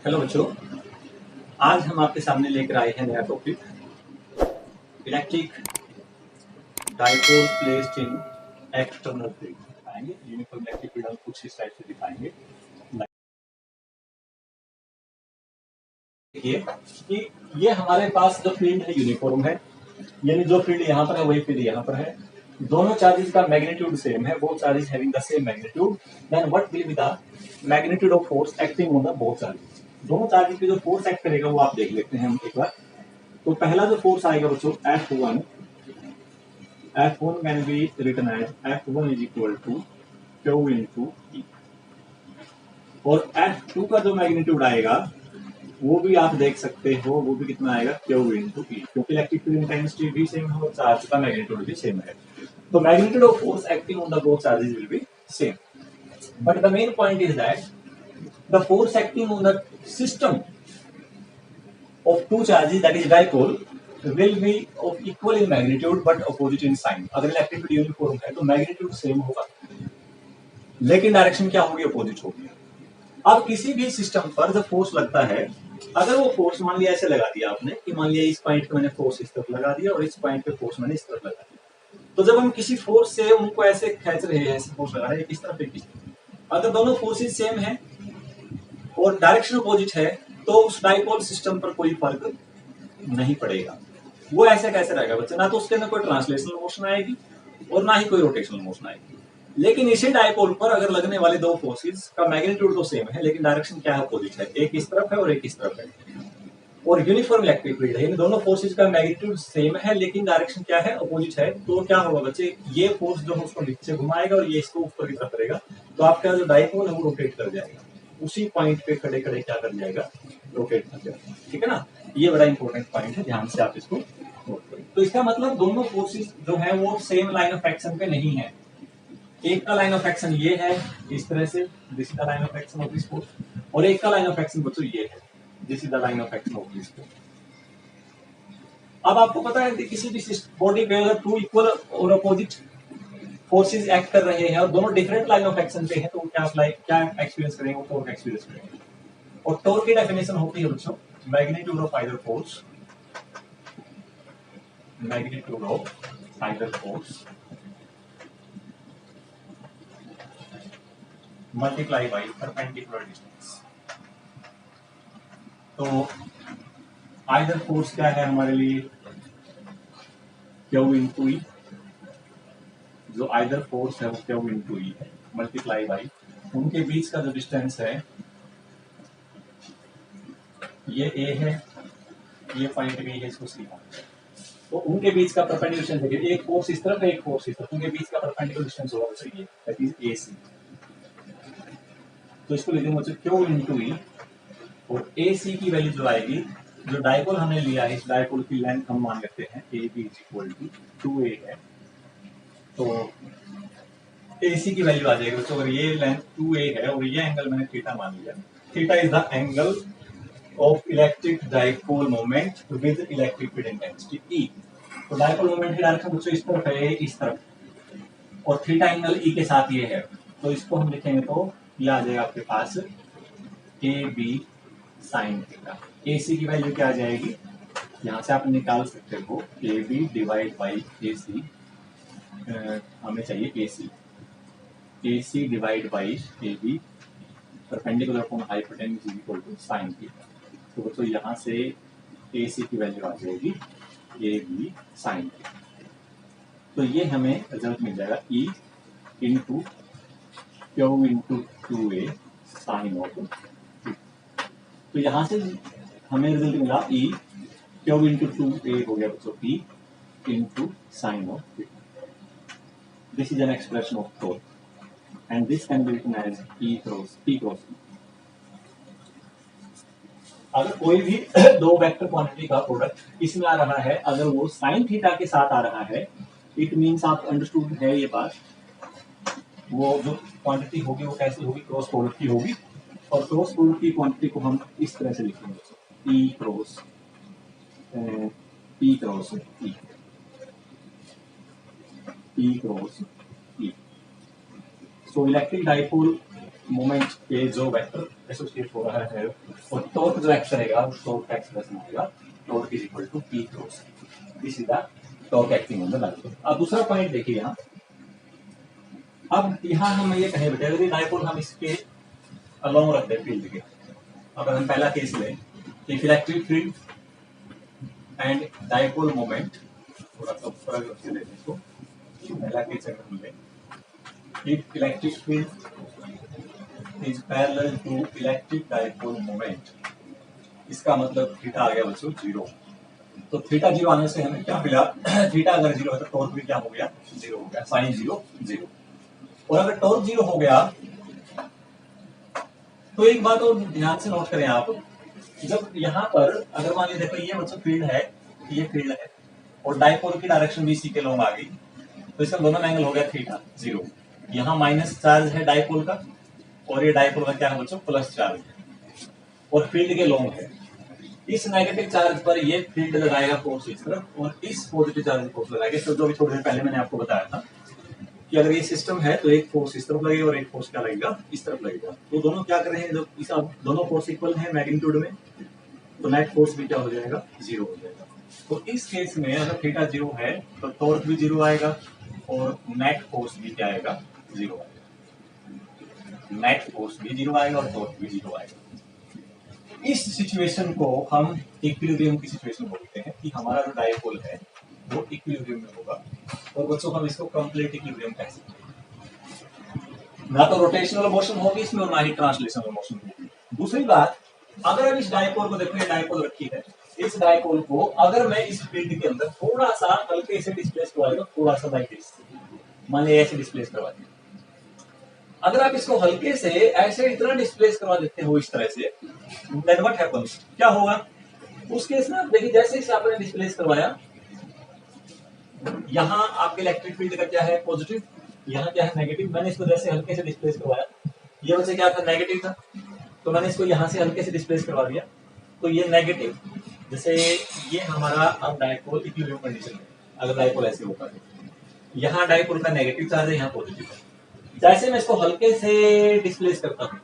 Hello बच्चों, आज हम आपके सामने लेकर आए हैं नया topic electric dipole placed in external field. दिखाएंगे यूनिफॉर्म इलेक्ट्रिक फील्ड हम कुछ इस टाइप से दिखाएंगे। देखिए कि ये हमारे पास जो फील्ड है यूनिफॉर्म है, यानी जो फील्ड यहाँ पर है वही फील्ड यहाँ पर है। दोनों चार्जेस का मैग्नीट्यूड सेम है, both charges having the same magnitude. Then what will be the magnitude of force acting on the both charges. दोनों चार्जेस पे जो फोर्स एक्ट करेगा वो आप देख लेते हैं हम एक बार। तो पहला जो फोर्स आएगा बच्चों F1 can be written as F1 is equal to Q into E। और F2 का जो मैग्नीट्यूड आएगा वो भी आप देख सकते हो, वो भी कितना आएगा Q इंटू E, क्योंकि इलेक्ट्रिक फील्ड इंटेंसिटी भी सेम है और चार्ज का मैग्नीट्यूड भी सेम है। तो magnitude of force acting on the both charges will be same, but the main point is that the force acting on the system of two charges, that is dipole, will be of equal in magnitude but opposite in sign। अगर electric field uniform है तो magnitude same होगा लेकिन direction क्या होगी, opposite होगी। अब किसी भी सिस्टम पर जब फोर्स लगता है, अगर वो फोर्स मान लिया ऐसे लगा दिया आपने कि मान लिया इस पॉइंट पे मैंने फोर्स इस तरफ लगा दिया और इस पॉइंट पे फोर्स मैंने इस तरफ लगा दिया, तो जब हम किसी फोर्स से उनको ऐसे खींच रहे हैं, ऐसे फोर्स लगा रहे हैं किस तरफ एक, अगर दोनों फोर्सेज सेम है और डायरेक्शन अपोजिट है तो उस डाइपोल सिस्टम पर कोई फर्क नहीं पड़ेगा। वो ऐसे कैसे रहेगा बच्चे, ना तो उसके अंदर कोई ट्रांसलेशनल मोशन आएगी और ना ही कोई रोटेशनल मोशन आएगी। लेकिन इसी डाइपोल पर अगर लगने वाले दो फोर्सेस का मैग्नीट्यूड तो सेम है लेकिन डायरेक्शन क्या है, अपोजिट है। एक इस तरफ है और एक इस तरफ है, और यूनिफॉर्म इलेक्ट्रिक फील्ड है, दोनों फोर्सेस का मैग्नीट्यूड सेम है लेकिन डायरेक्शन क्या है, अपोजिट है। तो क्या होगा बच्चे, ये फोर्स जो है उसको नीचे घुमाएगा और ये इसको ऊपर की तरफ करेगा, तो आपका जो डाइपोल है वो रोटेट कर जाएगा, उसी पॉइंट पे खड़े खड़े क्या कर जाएगा, रोटेट कर जाएगा। ठीक है ना, ये बड़ा इंपॉर्टेंट पॉइंट है, ध्यान से आप इसको नोट करें। तो इसका मतलब दोनों फोर्सेस जो है वो सेम लाइन ऑफ एक्शन पे नहीं है। एक का लाइन ऑफ एक्शन ये है इस तरह से, this is the line of action of this force, और एक का लाइन ऑफ एक्शन बच्चों ये है, this is the line of action of this force. अब आपको पता है कि किसी भी बॉडी पे अगर टू इक्वल और अपोजिट फोर्सेस एक्ट कर रहे हैं और दोनों डिफरेंट लाइन ऑफ एक्शन पे हैं, तो क्या एक्सपीरियंस करेंगे, वो टॉर्क एक्सपीरियंस करेंगे। और टॉर्क की डेफिनेशन होती है बच्चों magnitude of either force, magnitude of either force multiply by perpendicular distance. तो आइदर फोर्स क्या है हमारे लिए, Q इंटू ई, जो आइदर फोर्स है वो Q इंटू ई है, मल्टीप्लाई बाई उनके बीच का जो डिस्टेंस है, ये A है, ये पॉइंट B है, इसको C है। तो उनके बीच का परपेंडिकुलर डिस्टेंस, एक फोर्स इस तरफ है एक फोर्स इस तरफ, उनके बीच का परपेंडिकुलर डिस्टेंस होगा बच्चों ये, दैट इज AC। तो इसको लिखेंगे बच्चों Q इंटू ई, और AC की वैल्यू जो आएगी, जो डाइपोल हमने लिया है इस डाइपोल की लेंथ हम मान लेते हैं AB is equal to 2A है, तो AC की वैल्यू आ जाएगी बच्चों, अगर ये लेंथ 2A है और ये एंगल मैंने थीटा मान लिया, theta is the angle of electric dipole moment with electric field intensity E। तो डाइपोल मोमेंट की डायरेक्शन बच्चों इस तरफ है, इस तरफ, और थीटा एंगल E के साथ ये है, तो इसको हम लिखेंगे तो ये आ जाएगा आपके पास AB साइन थीटा। AC की वैल्यू क्या आ जाएगी, यहाँ से आप निकाल सकते हो AB डिवाइड बाई AC, हमें चाहिए AC divide by AB perpendicular upon hypotenuse is equal to sine theta. तो बच्चों यहाँ से AC की वैल्यू आ जाएगी AB साइन थीटा। तो ये हमें रिजल्ट मिल जाएगा E into Q into 2A sine of theta. तो यहाँ से हमें रिजल्ट मिला E Q इंटू 2A हो गया बच्चों P into sine of theta. This is an expression of torque and this can be written as P cross E। अगर कोई भी दो वेक्टर क्वांटिटी का प्रोडक्ट इसमें आ रहा है, अगर वो साइन थीटा के साथ आ रहा है, इट मींस आप अंडरस्टूड है ये बात, वो जो क्वांटिटी होगी वो कैसी होगी, क्रॉस प्रोडक्ट की होगी, और क्रॉस प्रोडक्ट की क्वांटिटी को हम इस तरह से लिखेंगे P cross E, P cross E। So electric dipole moment के जो वेक्टर एसोसिएट हो रहा है, और टॉर्क जो एक्ट करेगा टॉर्क का एक्सप्रेशन आएगा torque is equal to P cross. This is the torque acting on the dipole. अब दूसरा पॉइंट देखिए यहाँ, अब यहाँ हम ये कहें बेटा यदि डायपोल हम इसके अलोंग रख दें फील्ड के, अगर हम पहला केस लें if electric field and dipole moment, थोड़ा सा ऊपर रख के लेते इसको, पहला केस अगर हम लें if electric field is parallel to electric dipole moment, इसका मतलब थीटा आ गया बच्चों 0। तो थीटा 0 आने से हमें क्या मिला, थीटा अगर 0 है तो टॉर्क भी क्या हो गया 0 हो गया, साइन 0 0। और अगर टॉर्क 0 हो गया तो एक बात और ध्यान से नोट करें आप, जब यहाँ पर अगर मान लीजिए देखो ये बच्चों फील्ड है, ये फील्ड है और डायपोल की डायरेक्शन भी सी के लॉन्ग आ गई, तो इसका दोनों एंगल हो गया थीटा 0। यहाँ माइनस चार्ज है डायपोल का और ये डायपोल का क्या है बच्चों प्लस चार्ज है और फील्ड के लॉन्ग है। इस नेगेटिव चार्ज पर ये फील्ड लगाएगा फोर्स इस तरफ और इस पॉजिटिव चार्ज फोर्स लगाएगा। तो जो भी थोड़ी देर पहले मैंने आपको बताया था कि अगर ये सिस्टम है तो एक फोर्स इस तरफ लगेगा और एक फोर्स क्या लगेगा इस तरफ लगेगा। तो दोनों क्या कर रहे हैं, जब इस दोनों फोर्स इक्वल है मैग्नीट्यूड में, तो नेट फोर्स भी क्या हो जाएगा 0 हो जाएगा। तो इस केस में अगर थीटा 0 है तो टॉर्क भी 0 आएगा और नेट फोर्स भी क्या आएगा 0 आएगा, नेट फोर्स भी 0 आएगा और टॉर्क भी 0 आएगा। इस सिचुएशन को हम इक्विलिब्रियम की सिचुएशन बोलते हैं कि हमारा जो डायपोल है वो इक्विलिब्रियम में होगा। और बच्चों हम इसको कंप्लीट इक्विलिब्रियम कह सकते हैं। ना तो रोटेशनल मोशन होगी इसमें और ना ही ट्रांसलेशनल मोशन होगी। दूसरी बात, अगर हम इस डायपोल को देखो, ये डायपोल रखी है, इस डायपोल को अगर मैं इस फील्ड के अंदर थोड़ा सा हल्के से डिस्प्लेस करवा दूं, थोड़ा सा लाइक दिस, मान लीजिए ऐसे डिस्प्लेस करवा दिया, अगर आप इसको हल्के से ऐसे इतना डिस्प्लेस करवा देते हो इस तरह से, देन व्हाट हैपेंस, क्या होगा उस केस में देखिए जैसे इसे आपने डिस्प्लेस करवाया, यहाँ आपके इलेक्ट्रिक फील्ड का क्या है पॉजिटिव, यहाँ क्या है नेगेटिव। मैंने इसको जैसे हल्के से डिस्प्लेस करवाया, ये वैसे क्या था नेगेटिव था, तो मैंने इसको यहाँ से हल्के से डिस्प्लेस करवा दिया, तो ये नेगेटिव, जैसे ये हमारा अब डायपोल इक्विलिब्रियम कंडीशन है। अगर डायपोल ऐसे होगा यहाँ डायपोल का नेगेटिव चार्ज है, यहाँ पॉजिटिव है, जैसे मैं इसको हल्के से डिस्प्लेस करता हूँ,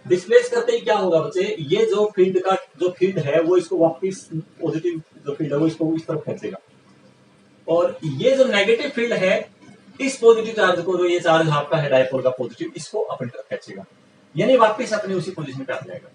डिस्प्लेस करते ही क्या होगा बच्चे, ये जो फील्ड का जो फील्ड है वो इसको वापस पॉजिटिव जो फील्ड है वो इसको इस तरफ खींचेगा, और ये जो नेगेटिव फील्ड है इस पॉजिटिव चार्ज को, जो ये चार्ज आपका है डायपोल का पॉजिटिव, इसको अपनी तरफ खींचेगा, यानी वापस अपने उसी पोजीशन पे आ जाएगा।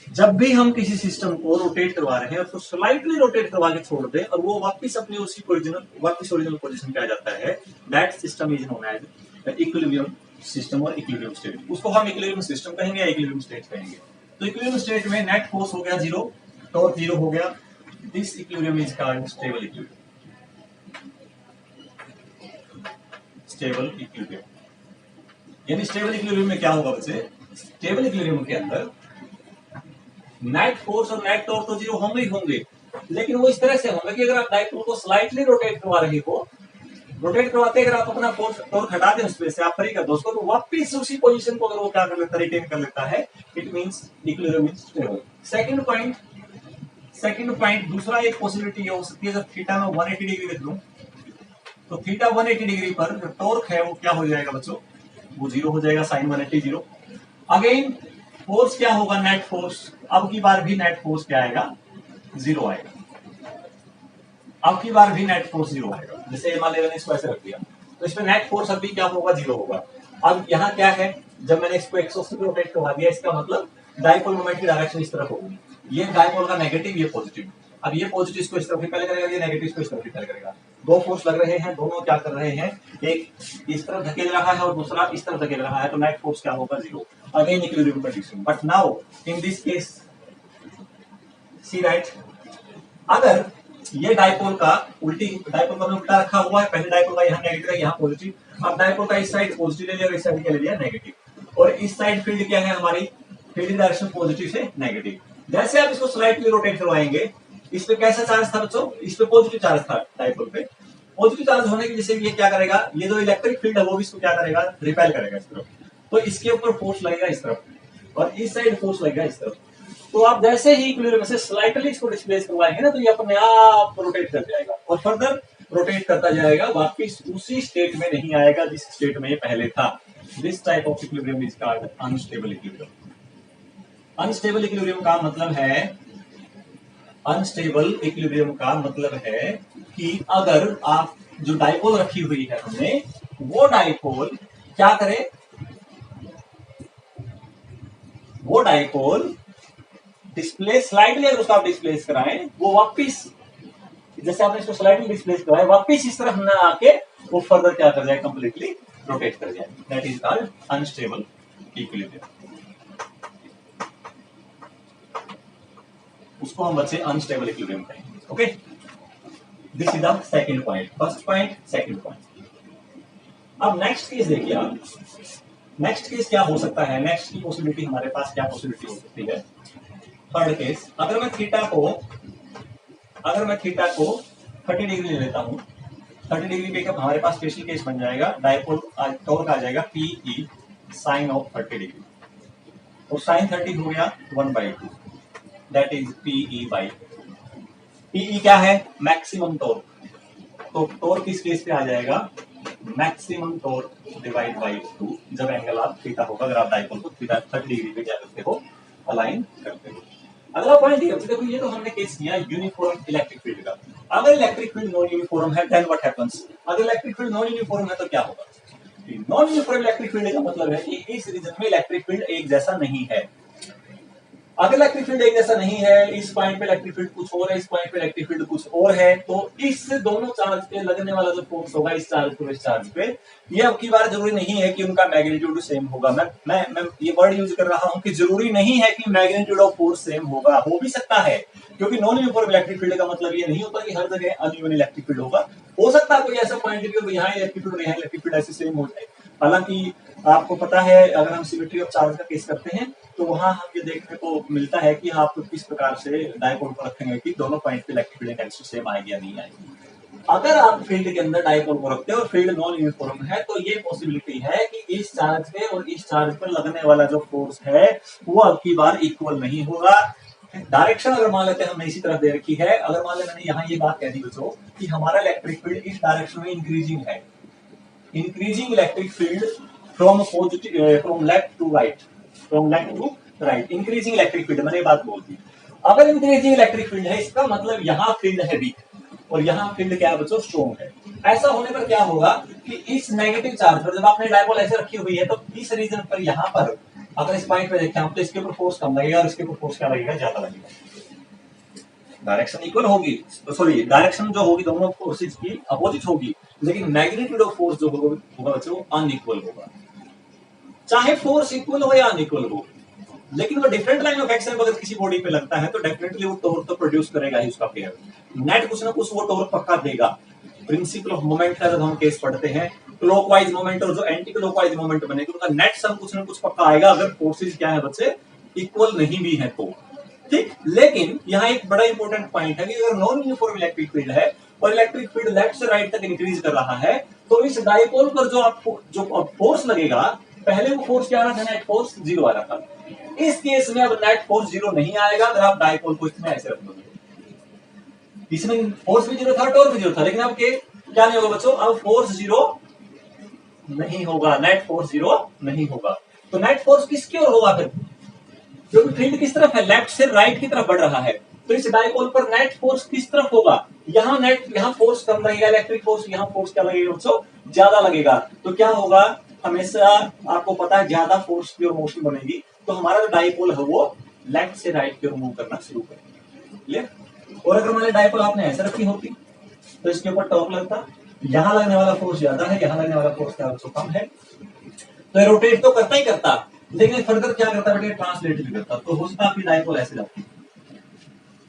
जब भी हम किसी सिस्टम को रोटेट करवा रहे हैं तो स्लाइटली रोटेट करवा के छोड़ दें और वो वापस अपने उसी ओरिजिनल पोजीशन पे आ जाता है, that system is known as equilibrium system और इक्विलिब्रियम स्टेट। उसको हम इक्विलिब्रियम सिस्टम कहेंगे या इक्विलिब्रियम स्टेट कहेंगे। तो इक्विलिब्रियम स्टेट में नेट फोर्स हो गया 0, टॉर्क 0 हो गया, this equilibrium is called stable equilibrium. Stable equilibrium यानी स्टेबल इक्विलिब्रियम में क्या होगा बच्चे, स्टेबल इक्विलिब्रियम के अंदर नेट फोर्स और नेट टॉर्क तो 0 होंगे ही होंगे, लेकिन वो इस तरह से होंगे कि अगर आप डायपोल को स्लाइटली रोटेट करवा रहे हो, रोटेट करवाते अगर आप अपना फोर्स टॉर्क हटा दें उसमें से, आप फ्री कर दो उसको, तो वापस उसी पोजीशन को अगर वो क्या कर लेता है, रिटेन कर लेता है, it means equilibrium is stable. Second point दूसरा एक पॉसिबिलिटी हो सकती है, जब थीटा में 180 डिग्री लिख लूं तो थीटा 180 डिग्री पर जो टॉर्क है वो क्या हो जाएगा बच्चों, वो 0 हो जाएगा, साइन 180 0। अगेन फोर्स क्या होगा, नेट फोर्स, अब की बार भी नेट फोर्स क्या आएगा 0 आएगा, अब की बार भी नेट फोर्स 0 आएगा। जैसे मान लीजिए मैंने इसको ऐसे रख दिया तो इसमें नेट फोर्स अभी क्या होगा 0 होगा। अब यहाँ क्या है, जब मैंने इसको 180 रोटेट करवा दिया, इसका मतलब डायपोल मोमेंट की डायरेक्शन इस तरफ होगी, ये डायपोल का नेगेटिव, ये पॉजिटिव। अब ये पॉजिटिव इसको इस तरफ रिपेल करेगा, ये नेगेटिव इसको इस तरफ रिपेल करेगा। दो फोर्स लग रहे हैं, दोनों क्या कर रहे हैं, एक इस तरफ धकेल रहा है और दूसरा इस तरफ धकेल रहा है, तो नेट फोर्स क्या होगा 0। Again equilibrium condition. But now in this case see right, अगर ये डायपोल का डायपोल का उल्टा रखा हुआ है, पहले डायपोल का यहाँ नेगेटिव है यहाँ पॉजिटिव, अब डायपोल का इस साइड पॉजिटिव ले लिया और इस साइड क्या ले लिया नेगेटिव, और इस साइड फील्ड क्या है हमारी, फील्ड डायरेक्शन पॉजिटिव से नेगेटिव। जैसे आप इसको स्लाइटली रोटेट करवाएंगे, इस पे कैसा चार्ज था बच्चों, इस पे पॉजिटिव चार्ज था डायपोल पे, पॉजिटिव चार्ज होने की जैसे ये क्या करेगा, ये जो इलेक्ट्रिक फील्ड है वो भी इसको क्या करेगा, रिपेल करेगा इस तरफ, तो इसके ऊपर फोर्स लगेगा इस तरफ और इस साइड फोर्स लगेगा इस तरफ। तो आप जैसे ही इक्विलिब्रियम से स्लाइटली इसको डिस्प्लेस करवाएंगे ना, तो ये अपने आप रोटेट कर जाएगा और फर्दर रोटेट करता जाएगा, वापिस उसी स्टेट में नहीं आएगा जिस स्टेट में ये पहले था। This type of equilibrium is called unstable equilibrium. Unstable equilibrium का मतलब है, अनस्टेबल इक्विलिब्रियम का मतलब है कि अगर आप जो डाइपोल रखी हुई है हमने, वो डाइपोल क्या करे, वो डाइपोल डिस्प्लेस स्लाइडली, अगर उसका आप डिस्प्लेस कराएं, वो वापिस, जैसे आपने इसको स्लाइडली डिस्प्लेस कराया, वापिस इस तरफ ना आके वो फर्दर क्या कर जाए, कंप्लीटली रोटेट कर जाए। That is called unstable equilibrium. उसको हम बच्चे अनस्टेबल इक्विलिब्रियम कहेंगे। Okay, this is the second point, first point, second point. अब नेक्स्ट केस देखिए आप, नेक्स्ट केस क्या हो सकता है, नेक्स्ट की पॉसिबिलिटी हमारे पास क्या पॉसिबिलिटी हो सकती है। थर्ड केस, अगर मैं थीटा को 30 डिग्री ले लेता हूं, 30 डिग्री पे हमारे पास स्पेशल केस बन जाएगा, डाइपोल टॉर्क आ जाएगा पीई साइन ऑफ 30 डिग्री, और साइन 30 हो गया 1/2, that is P E by, P E क्या है, मैक्सिमम टॉर्क, तो टॉर्क किस केस पे आ जाएगा, मैक्सिमम टॉर्क डिवाइड बाई 2, जब एंगल आप थीटा होगा, अगर आप डाइपोल को थीटा 30 डिग्री पे क्या करते हो, अलाइन करते हो। अगला पॉइंट ये, देखो ये तो हमने केस किया यूनिफॉर्म इलेक्ट्रिक फील्ड का। अगर इलेक्ट्रिक फील्ड नॉन यूनिफॉर्म है, देन व्हाट हैपेंस, अगर इलेक्ट्रिक फील्ड नॉन यूनिफॉर्म है तो क्या होगा। नॉन यूनिफॉर्म इलेक्ट्रिक फील्ड का मतलब है कि इस रीजन में इलेक्ट्रिक फील्ड एक जैसा नहीं है। अगर इलेक्ट्रिक फील्ड एक जैसा नहीं है, इस पॉइंट पे इलेक्ट्रिक फील्ड कुछ और है, इस पॉइंट पे इलेक्ट्रिक फील्ड कुछ और है, तो इस दोनों चार्ज पे लगने वाला जो फोर्स होगा, इस चार्ज पे इस चार्ज पे, ये अब की बार जरूरी नहीं है कि उनका मैग्नीट्यूड सेम होगा। मैं ये वर्ड यूज कर रहा हूं कि जरूरी नहीं है कि मैग्नीट्यूड ऑफ फोर्स सेम होगा, हो भी सकता है, क्योंकि नॉन यूनिफॉर्म इलेक्ट्रिक फील्ड का मतलब ये नहीं होता कि हर जगह अनइवन इलेक्ट्रिक फील्ड होगा। हो सकता है कोई ऐसा पॉइंट कि यहाँ इलेक्ट्रिक फील्ड यहाँ इलेक्ट्रिक फील्ड ऐसे सेम हो जाए। हालांकि आपको पता है, अगर हम सिमेट्री ऑफ चार्ज का केस करते हैं तो वहां हम ये देखने को मिलता है कि आप किस प्रकार से डाइपोल को रखेंगे कि दोनों पॉइंट पे इलेक्ट्रिक फील्ड इंटेंसिटी सेम आएगी या नहीं आएगी। अगर आप फील्ड के अंदर डाइपोल को रखते हो और फील्ड नॉन यूनिफॉर्म है, तो ये पॉसिबिलिटी है कि इस चार्ज पे और इस चार्ज पर लगने वाला जो फोर्स है वो अब की बार इक्वल नहीं होगा। डायरेक्शन अगर मान लेते हैं हमने इसी तरफ दे रखी है, अगर मान लेते मैंने यहाँ ये बात कह दी बच्चों कि हमारा इलेक्ट्रिक फील्ड इस डायरेक्शन में इंक्रीजिंग है, increasing electric field from left to right, from left to right, increasing electric field, मैंने ये बात बोल दी। अगर इंक्रीजिंग इलेक्ट्रिक फील्ड है, इसका मतलब यहाँ फील्ड है वीक और यहाँ फील्ड क्या है बच्चों, स्ट्रॉन्ग है। ऐसा होने पर क्या होगा कि इस नेगेटिव चार्ज पर, जब आपने डाइपोल ऐसे रखी हुई है, तो इस रीजन पर यहाँ पर अगर इस पॉइंट पे देखें हम, तो इसके ऊपर फोर्स कम लगेगा और इसके ऊपर फोर्स क्या लगेगा, ज्यादा लगेगा। डायरेक्शन इक्वल होगी, सॉरी डायरेक्शन जो होगी दोनों फोर्सेज की अपोजिट होगी, लेकिन मैग्नीट्यूड ऑफ फोर्स जो होगा बच्चों अनइक्वल होगा। चाहे फोर्स इक्वल हो या अनइक्वल हो, लेकिन वो डिफरेंट लाइन ऑफ एक्शन अगर किसी बॉडी पे लगता है तो डेफिनेटली वो टॉर्क तो प्रोड्यूस करेगा ही उसका पेयर, नेट कुछ ना कुछ वो टॉर्क पक्का देगा। प्रिंसिपल ऑफ मोमेंट का जब हम केस पढ़ते हैं, क्लॉकवाइज मोमेंट और जो एंटी क्लॉकवाइज मोमेंट बनेगी, उनका नेट सम कुछ ना कुछ पक्का आएगा, अगर फोर्सेज क्या है बच्चे, इक्वल नहीं भी है तो। ठीक, लेकिन यहाँ एक बड़ा इंपॉर्टेंट पॉइंट है कि अगर नॉन यूनिफॉर्म इलेक्ट्रिक फील्ड है और इलेक्ट्रिक फील्ड लेफ्ट से राइट तक इंक्रीज कर रहा है, तो इस डाइपोल पर जो फोर्स लगेगा, पहले वो फोर्स क्या आ रहा था, नेट फोर्स 0 आ रहा था। इस केस में अब नेट फोर्स 0 नहीं आएगा अगर आप डाइपोल को इसमें ऐसे रख दोगे। इसमें फोर्स भी 0 था, टॉर्क भी 0 था, लेकिन अब क्या नहीं होगा बच्चों, अब फोर्स 0 नहीं होगा, नेट फोर्स 0 नहीं होगा। तो नेट फोर्स किसकी ओर होगा फिर, क्योंकि फील्ड किस तरफ है, लेफ्ट से राइट की तरफ बढ़ रहा है, तो इस डाइपोल पर नेट फोर्स किस तरफ होगा, यहाँ फोर्स कम लगेगा, इलेक्ट्रिक फोर्स, यहाँ फोर्स क्या लगेगा बच्चों, ज्यादा लगेगा। तो क्या होगा, हमेशा आपको पता है ज्यादा फोर्स की ओर मोशन बनेगी, तो हमारा जो डाइपोल है वो लेफ्ट से राइट की ओर मूव करना शुरू करेगा। क्लियर। और अगर मान डाइपोल आपने ऐसे रखी होती तो इसके ऊपर टॉर्क लगता, यहाँ लगने वाला फोर्स ज्यादा है, यहाँ लगने वाला फोर्स क्या कम है, तो ये रोटेट तो करता ही करता, लेकिन फर्दर क्या करता बेटे, ट्रांसलेट भी करता। तो हो सकता है आपकी डाइपोल ऐसे जाती।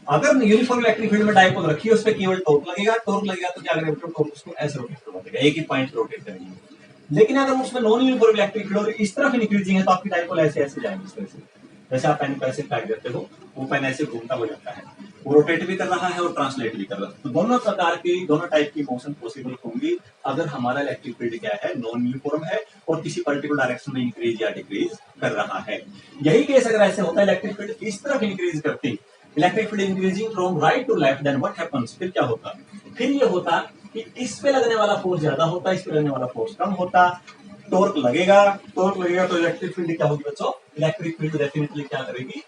अगर यूनिफॉर्म इलेक्ट्रिक फील्ड में डाइपोल रखी है, उस पर केवल टॉर्क लगेगा तो क्या करेगा, टॉर्क उसको ऐसे रोटेट करवा देगा, एक ही पॉइंट रोटेट करेंगे। लेकिन अगर उसमें नॉन यूनिफॉर्म इलेक्ट्रिक फील्ड और इस तरफ इंक्रीजिंग है, तो आपकी डाइपोल ऐसे ऐसे जाएंगे, इस तरह से, जैसे आप पेन को ऐसे काट देते हो, वो पेन ऐसे घूमता हो जाता है, वो रोटेट भी कर रहा है और ट्रांसलेट भी कर रहा है। तो दोनों प्रकार की, दोनों टाइप की मोशन पॉसिबल होंगी अगर हमारा इलेक्ट्रिक फील्ड क्या है, नॉन यूनिफॉर्म है और किसी पर्टिकुलर डायरेक्शन में इंक्रीज या डिक्रीज कर रहा है। यही केस अगर ऐसे होता है, इलेक्ट्रिक फील्ड इस तरफ इंक्रीज करती, electric field increasing from right to left, then what happens, फिर क्या होता, फिर ये होता कि इस पे लगने वाला फोर्स ज्यादा होता, इस पे लगने वाला फोर्स कम होता। टॉर्क लगेगा तो इलेक्ट्रिक फील्ड क्या होगी बच्चों? इलेक्ट्रिक फील्ड डेफिनेटली क्या करेगी?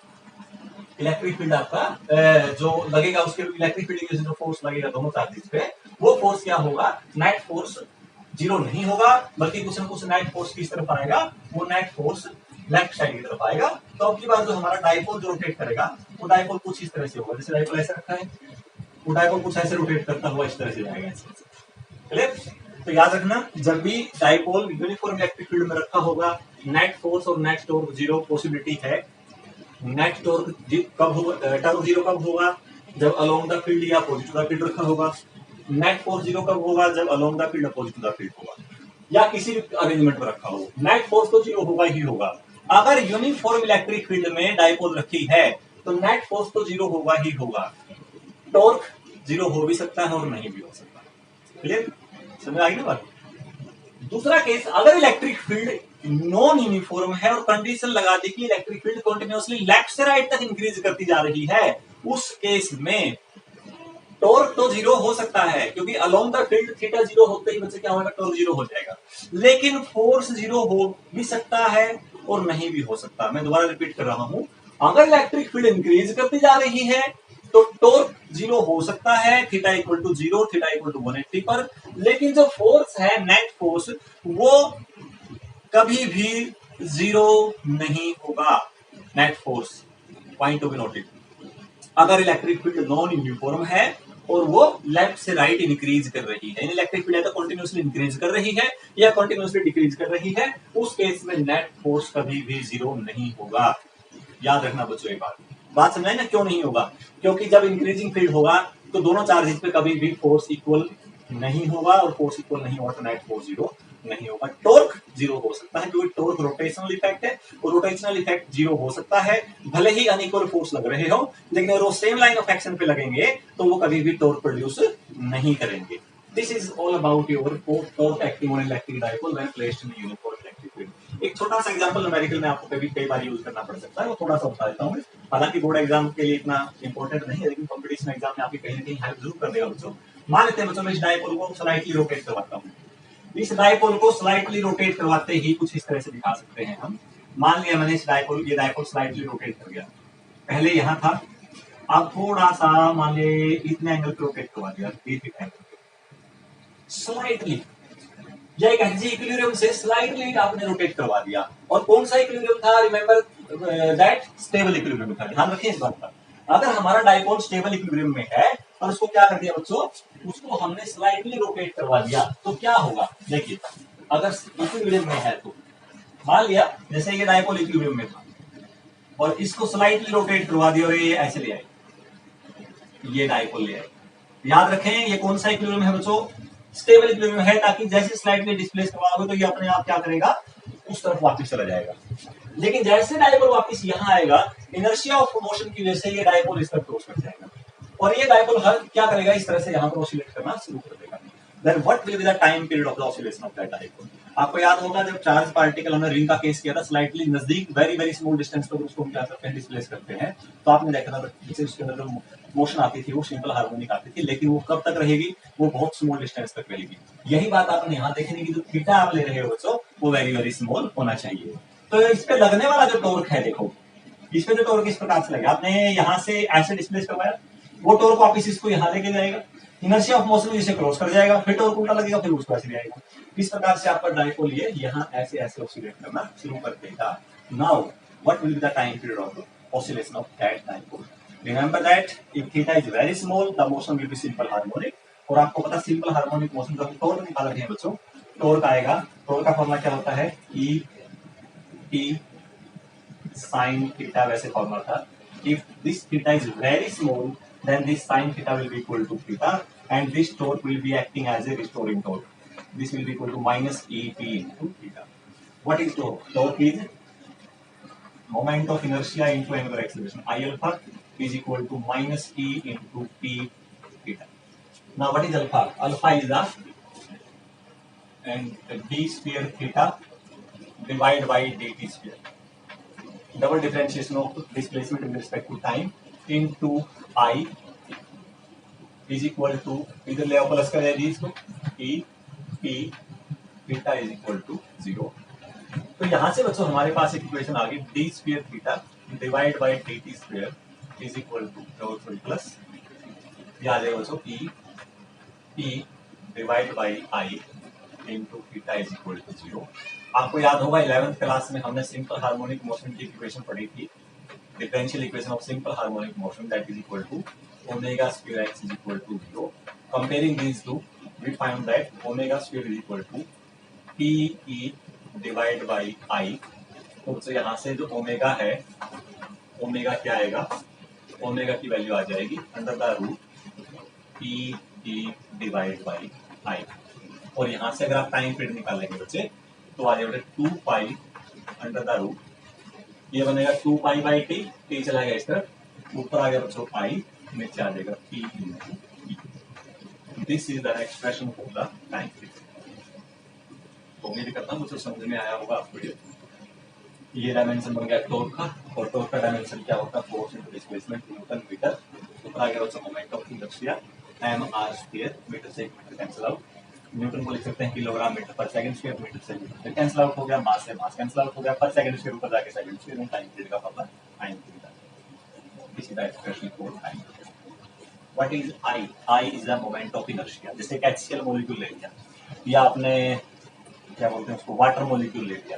इलेक्ट्रिक फील्ड आपका जो लगेगा उसके इलेक्ट्रिक फील्ड की जो फोर्स लगेगा दोनों चार्जेस पे, वो फोर्स क्या होगा? नेट फोर्स जीरो नहीं होगा, बल्कि कुछ न कुछ नेट फोर्स किस तरफ आएगा? वो नेट फोर्स लेफ्ट साइड की तरफ आएगा। तो अब की बार जो हमारा डाइपोल जो रोटेट करेगा, वो डाइपोल कुछ इस तरह से होगा, जैसे डाइपोल ऐसे रखा है, वो डाइपोल कुछ ऐसे रोटेट करता हुआ इस तरह से जाएगा। क्लियर? तो याद रखना, जब भी डाइपोल यूनिफॉर्म इलेक्ट्रिक फील्ड में रखा होगा, नेट फोर्स और नेट टॉर्क जीरो पॉसिबिलिटी है। नेट टॉर्क कब होगा? टॉर्क जीरो कब होगा? जब अलोंग द फील्ड या अपोजिट टू द फील्ड रखा होगा। नेट फोर्स जीरो कब होगा? जब along the field opposite to the field होगा, या किसी भी अरेंजमेंट में रखा हो। नेट फोर्स तो जीरो होगा ही होगा। अगर यूनिफॉर्म इलेक्ट्रिक फील्ड में डाइपोल रखी है तो नेट फोर्स तो जीरो होगा ही होगा। टॉर्क जीरो हो भी सकता है और नहीं भी हो सकता। क्लियर? समझ आई ना बात? दूसरा केस, अगर इलेक्ट्रिक फील्ड नॉन यूनिफॉर्म है और कंडीशन लगा दी कि इलेक्ट्रिक फील्ड कंटिन्यूअसली लेफ्ट से राइट तक इंक्रीज करती जा रही है, उस केस में टॉर्क तो जीरो हो सकता है, क्योंकि along the field theta zero होते ही बच्चे क्या होगा? टॉर्क जीरो हो जाएगा। लेकिन फोर्स जीरो हो भी सकता है और नहीं भी हो सकता। मैं दोबारा रिपीट कर रहा हूं, अगर इलेक्ट्रिक फील्ड इंक्रीज करती जा रही है तो टॉर्क जीरो हो सकता है, theta equal to zero, theta equal to 180 पर। लेकिन जो फोर्स है नेट फोर्स, वो कभी भी जीरो नहीं होगा। Net force point to be noted. अगर इलेक्ट्रिक फील्ड नॉन यूनिफॉर्म है और वो लेफ्ट से राइट इंक्रीज कर रही है, इलेक्ट्रिक फील्ड तो कंटिन्यूअसली इंक्रीज कर रही है या कंटिन्यूअसली डिक्रीज कर रही है, उस केस में नेट फोर्स कभी भी जीरो नहीं होगा। याद रखना बच्चों, एक बात समझाए ना, क्यों नहीं होगा? क्योंकि जब इंक्रीजिंग फील्ड होगा तो दोनों चार्जेस पे कभी भी फोर्स इक्वल नहीं होगा, और फोर्स इक्वल नहीं होगा तो नेट फोर्स जीरो नहीं होगा। टॉर्क जीरो हो सकता है, क्योंकि टॉर्क रोटेशनल इफेक्ट है, और रोटेशनल इफेक्ट जीरो हो सकता है भले ही अनइक्वल फोर्स लग रहे हो, लेकिन अगर वो सेम लाइन ऑफ एक्शन पे लगेंगे तो वो कभी भी टॉर्क प्रोड्यूस नहीं करेंगे। This is all about your torque acting on electric dipole when placed in uniform electric field. एक छोटा सा एग्जांपल न्यूमेरिकल में आपको कई बार यूज करना पड़ सकता है, वो थोड़ा सा बता देता हूँ। हालांकि बोर्ड एग्जाम के लिए इतना इंपॉर्टेंट नहीं है, लेकिन कॉम्पिटिशन एग्जाम में आपकी कहीं ना कहीं हेल्प जरूर कर देगा बच्चों। मान लेते हैं बच्चों, मैं इस डाइपोल को स्लाइटली रोटेट करवाता हूँ। इस डाइपोल को स्लाइटली रोटेट करवाते ही कुछ इस तरह से दिखा सकते हैं हम। मान लिया मैंने इस डाइपोल, ये डाइपोल स्लाइटली रोटेट कर गया, पहले यहां था, अब थोड़ा सा मान ले इतने एंगल पे रोटेट करवा दिया, स्लाइटली, या एक एनर्जी इक्विलिब्रियम से स्लाइटली आपने रोटेट करवा दिया। और कौन सा इक्विलिब्रियम था? रिमेंबर दैट स्टेबल इक्विलिब्रियम था। ध्यान रखिए इस बात का। अगर हमारा डाइपोल स्टेबल इक्विलिब्रियम में है और उसको क्या कर दिया बच्चों? उसको हमने स्लाइटली रोटेट करवा दिया, तो क्या होगा? देखिए, अगर इक्विलिब्रियम में है तो मान लिया जैसे ये डाइपोल इक्विलिब्रियम में था और इसको स्लाइटली रोटेट करवा दिया और ये ऐसे ले आए, ये डाइपोल ले आए। याद रखें, ये कौन सा इक्विलिब्रियम है बच्चों? स्टेबल इक्विलिब्रियम है, ताकि जैसे स्लाइटली डिस्प्लेस करवाओगे तो ये अपने आप क्या करेगा? उस तरफ वापस चला जाएगा। लेकिन जैसे डाइपोल वापस यहाँ आएगा, इनर्शिया ऑफ मोशन की वजह से ये डाइपोल इस तरफ क्रॉस कर जाएगा, और ये डाइपोल हर क्या करेगा? इस तरह से यहाँ पर ऑसिलेट करना शुरू कर देगा। Then what will be the time period of the oscillation of that dipole? आपको याद होगा जब चार्ज पार्टिकल हमने रिंग का केस किया था, स्लाइटली नजदीक वेरी स्मॉल डिस्टेंस पर उसको हम क्या करते हैं? डिस्प्लेस करते हैं। तो आपने देखा था पीछे उसके अंदर जो मोशन आती थी वो सिंपल हार्मोनिक आती थी, लेकिन वो कब तक रहेगी? वो बहुत स्मॉल डिस्टेंस तक रहेगी। यही बात आपने यहाँ देखने की, जो थीटा आप ले रहे हो बच्चों, वो वेरी स्मॉल होना चाहिए। तो इस पे लगने वाला जो टॉर्क है, देखो इस पे जो टॉर्क इस प्रकार से लगेगा, आपने यहाँ से ऐसे डिस्प्लेस करवाया, वो टॉर्क वापस इसको यहाँ लेके जाएगा, इनर्शिया ऑफ मोशन इसे क्रॉस कर जाएगा, फिर टॉर्क उल्टा लगेगा, फिर उसको ऐसे आएगा। इस प्रकार से आपका डाइपोल ये यहाँ ऐसे ऑसिलेट करना शुरू कर देगा। Now what will be the time period of oscillation of that dipole? Remember that if theta is very small the motion will be simple harmonic. और आपको पता सिंपल हार्मोनिक मोशन का टॉर्क निकाल रहे हैं बच्चों, टॉर्क आएगा, टॉर्क का फॉर्मूला क्या होता है? ई टी साइन थीटा, वैसे फॉर्मूला था। If this theta is very small then this sin theta will be equal to theta, and this torque will be acting as a restoring torque. This will be equal to minus EP into theta. What is torque? Torque is moment of inertia into angular acceleration. I alpha is equal to minus E into P theta. Now what is alpha? Alpha is the and d square theta divided by dt square. Double differentiation of displacement with respect to time into I is equal to, इधर ले आओ plus कर दीजिए इसको, E P theta is equal to 0। तो यहां से बच्चों हमारे पास एक इक्वेशन आ गई, D square theta divide by D T square is equal to plus ये आ जाएगा बच्चों P divide by I into theta is equal to 0। आपको याद होगा 11th क्लास में हमने सिंपल हार्मोनिक मोशन की इक्वेशन पढ़ी थी, differential equation of simple harmonic motion that is equal to omega square X is equal to 0। Comparing these two we find that omega square is equal to P E divide by I. तो यहाँ से जो omega है, omega क्या आएगा, omega की value आ जाएगी under the root P E divide by I. और यहाँ से अगर आप टाइम पीरियड निकालेंगे बच्चे तो आ जाएगा 2 पाई अंडर द रूट, ये बनेगा 2 पाई बाई टी, टी चलाएगा इस तरफ, ऊपर आ गया बच्चों पाई, नीचे आ जाएगा P into E. This is the expression for the time period. तो उम्मीद करता हूँ मुझे समझ में आया होगा आपको। ये डायमेंशन बन गया टॉर्क का, और टॉर्क का डायमेंशन क्या होता है, force into displacement newton metre. ऊपर आ गया बच्चों moment of inertia M R square, metre से मीटर कैंसिल आउट, न्यूटन को लिख सकते हैं किलोग्राम मीटर पर सेकंड स्क्वायर, मीटर से मीटर कैंसिल आउट हो गया, मास से मास कैंसिल आउट हो गया, पर सेकंड स्क्वायर ऊपर जाके सेकंड स्क्वायर में टाइम पीरियड का पता टाइम पीरियड। इसी का expression for time. What is I? I is the moment of inertia. जैसे एक HCl मॉलिक्यूल ले लिया, या आपने क्या बोलते हैं उसको वाटर मॉलिक्यूल ले लिया।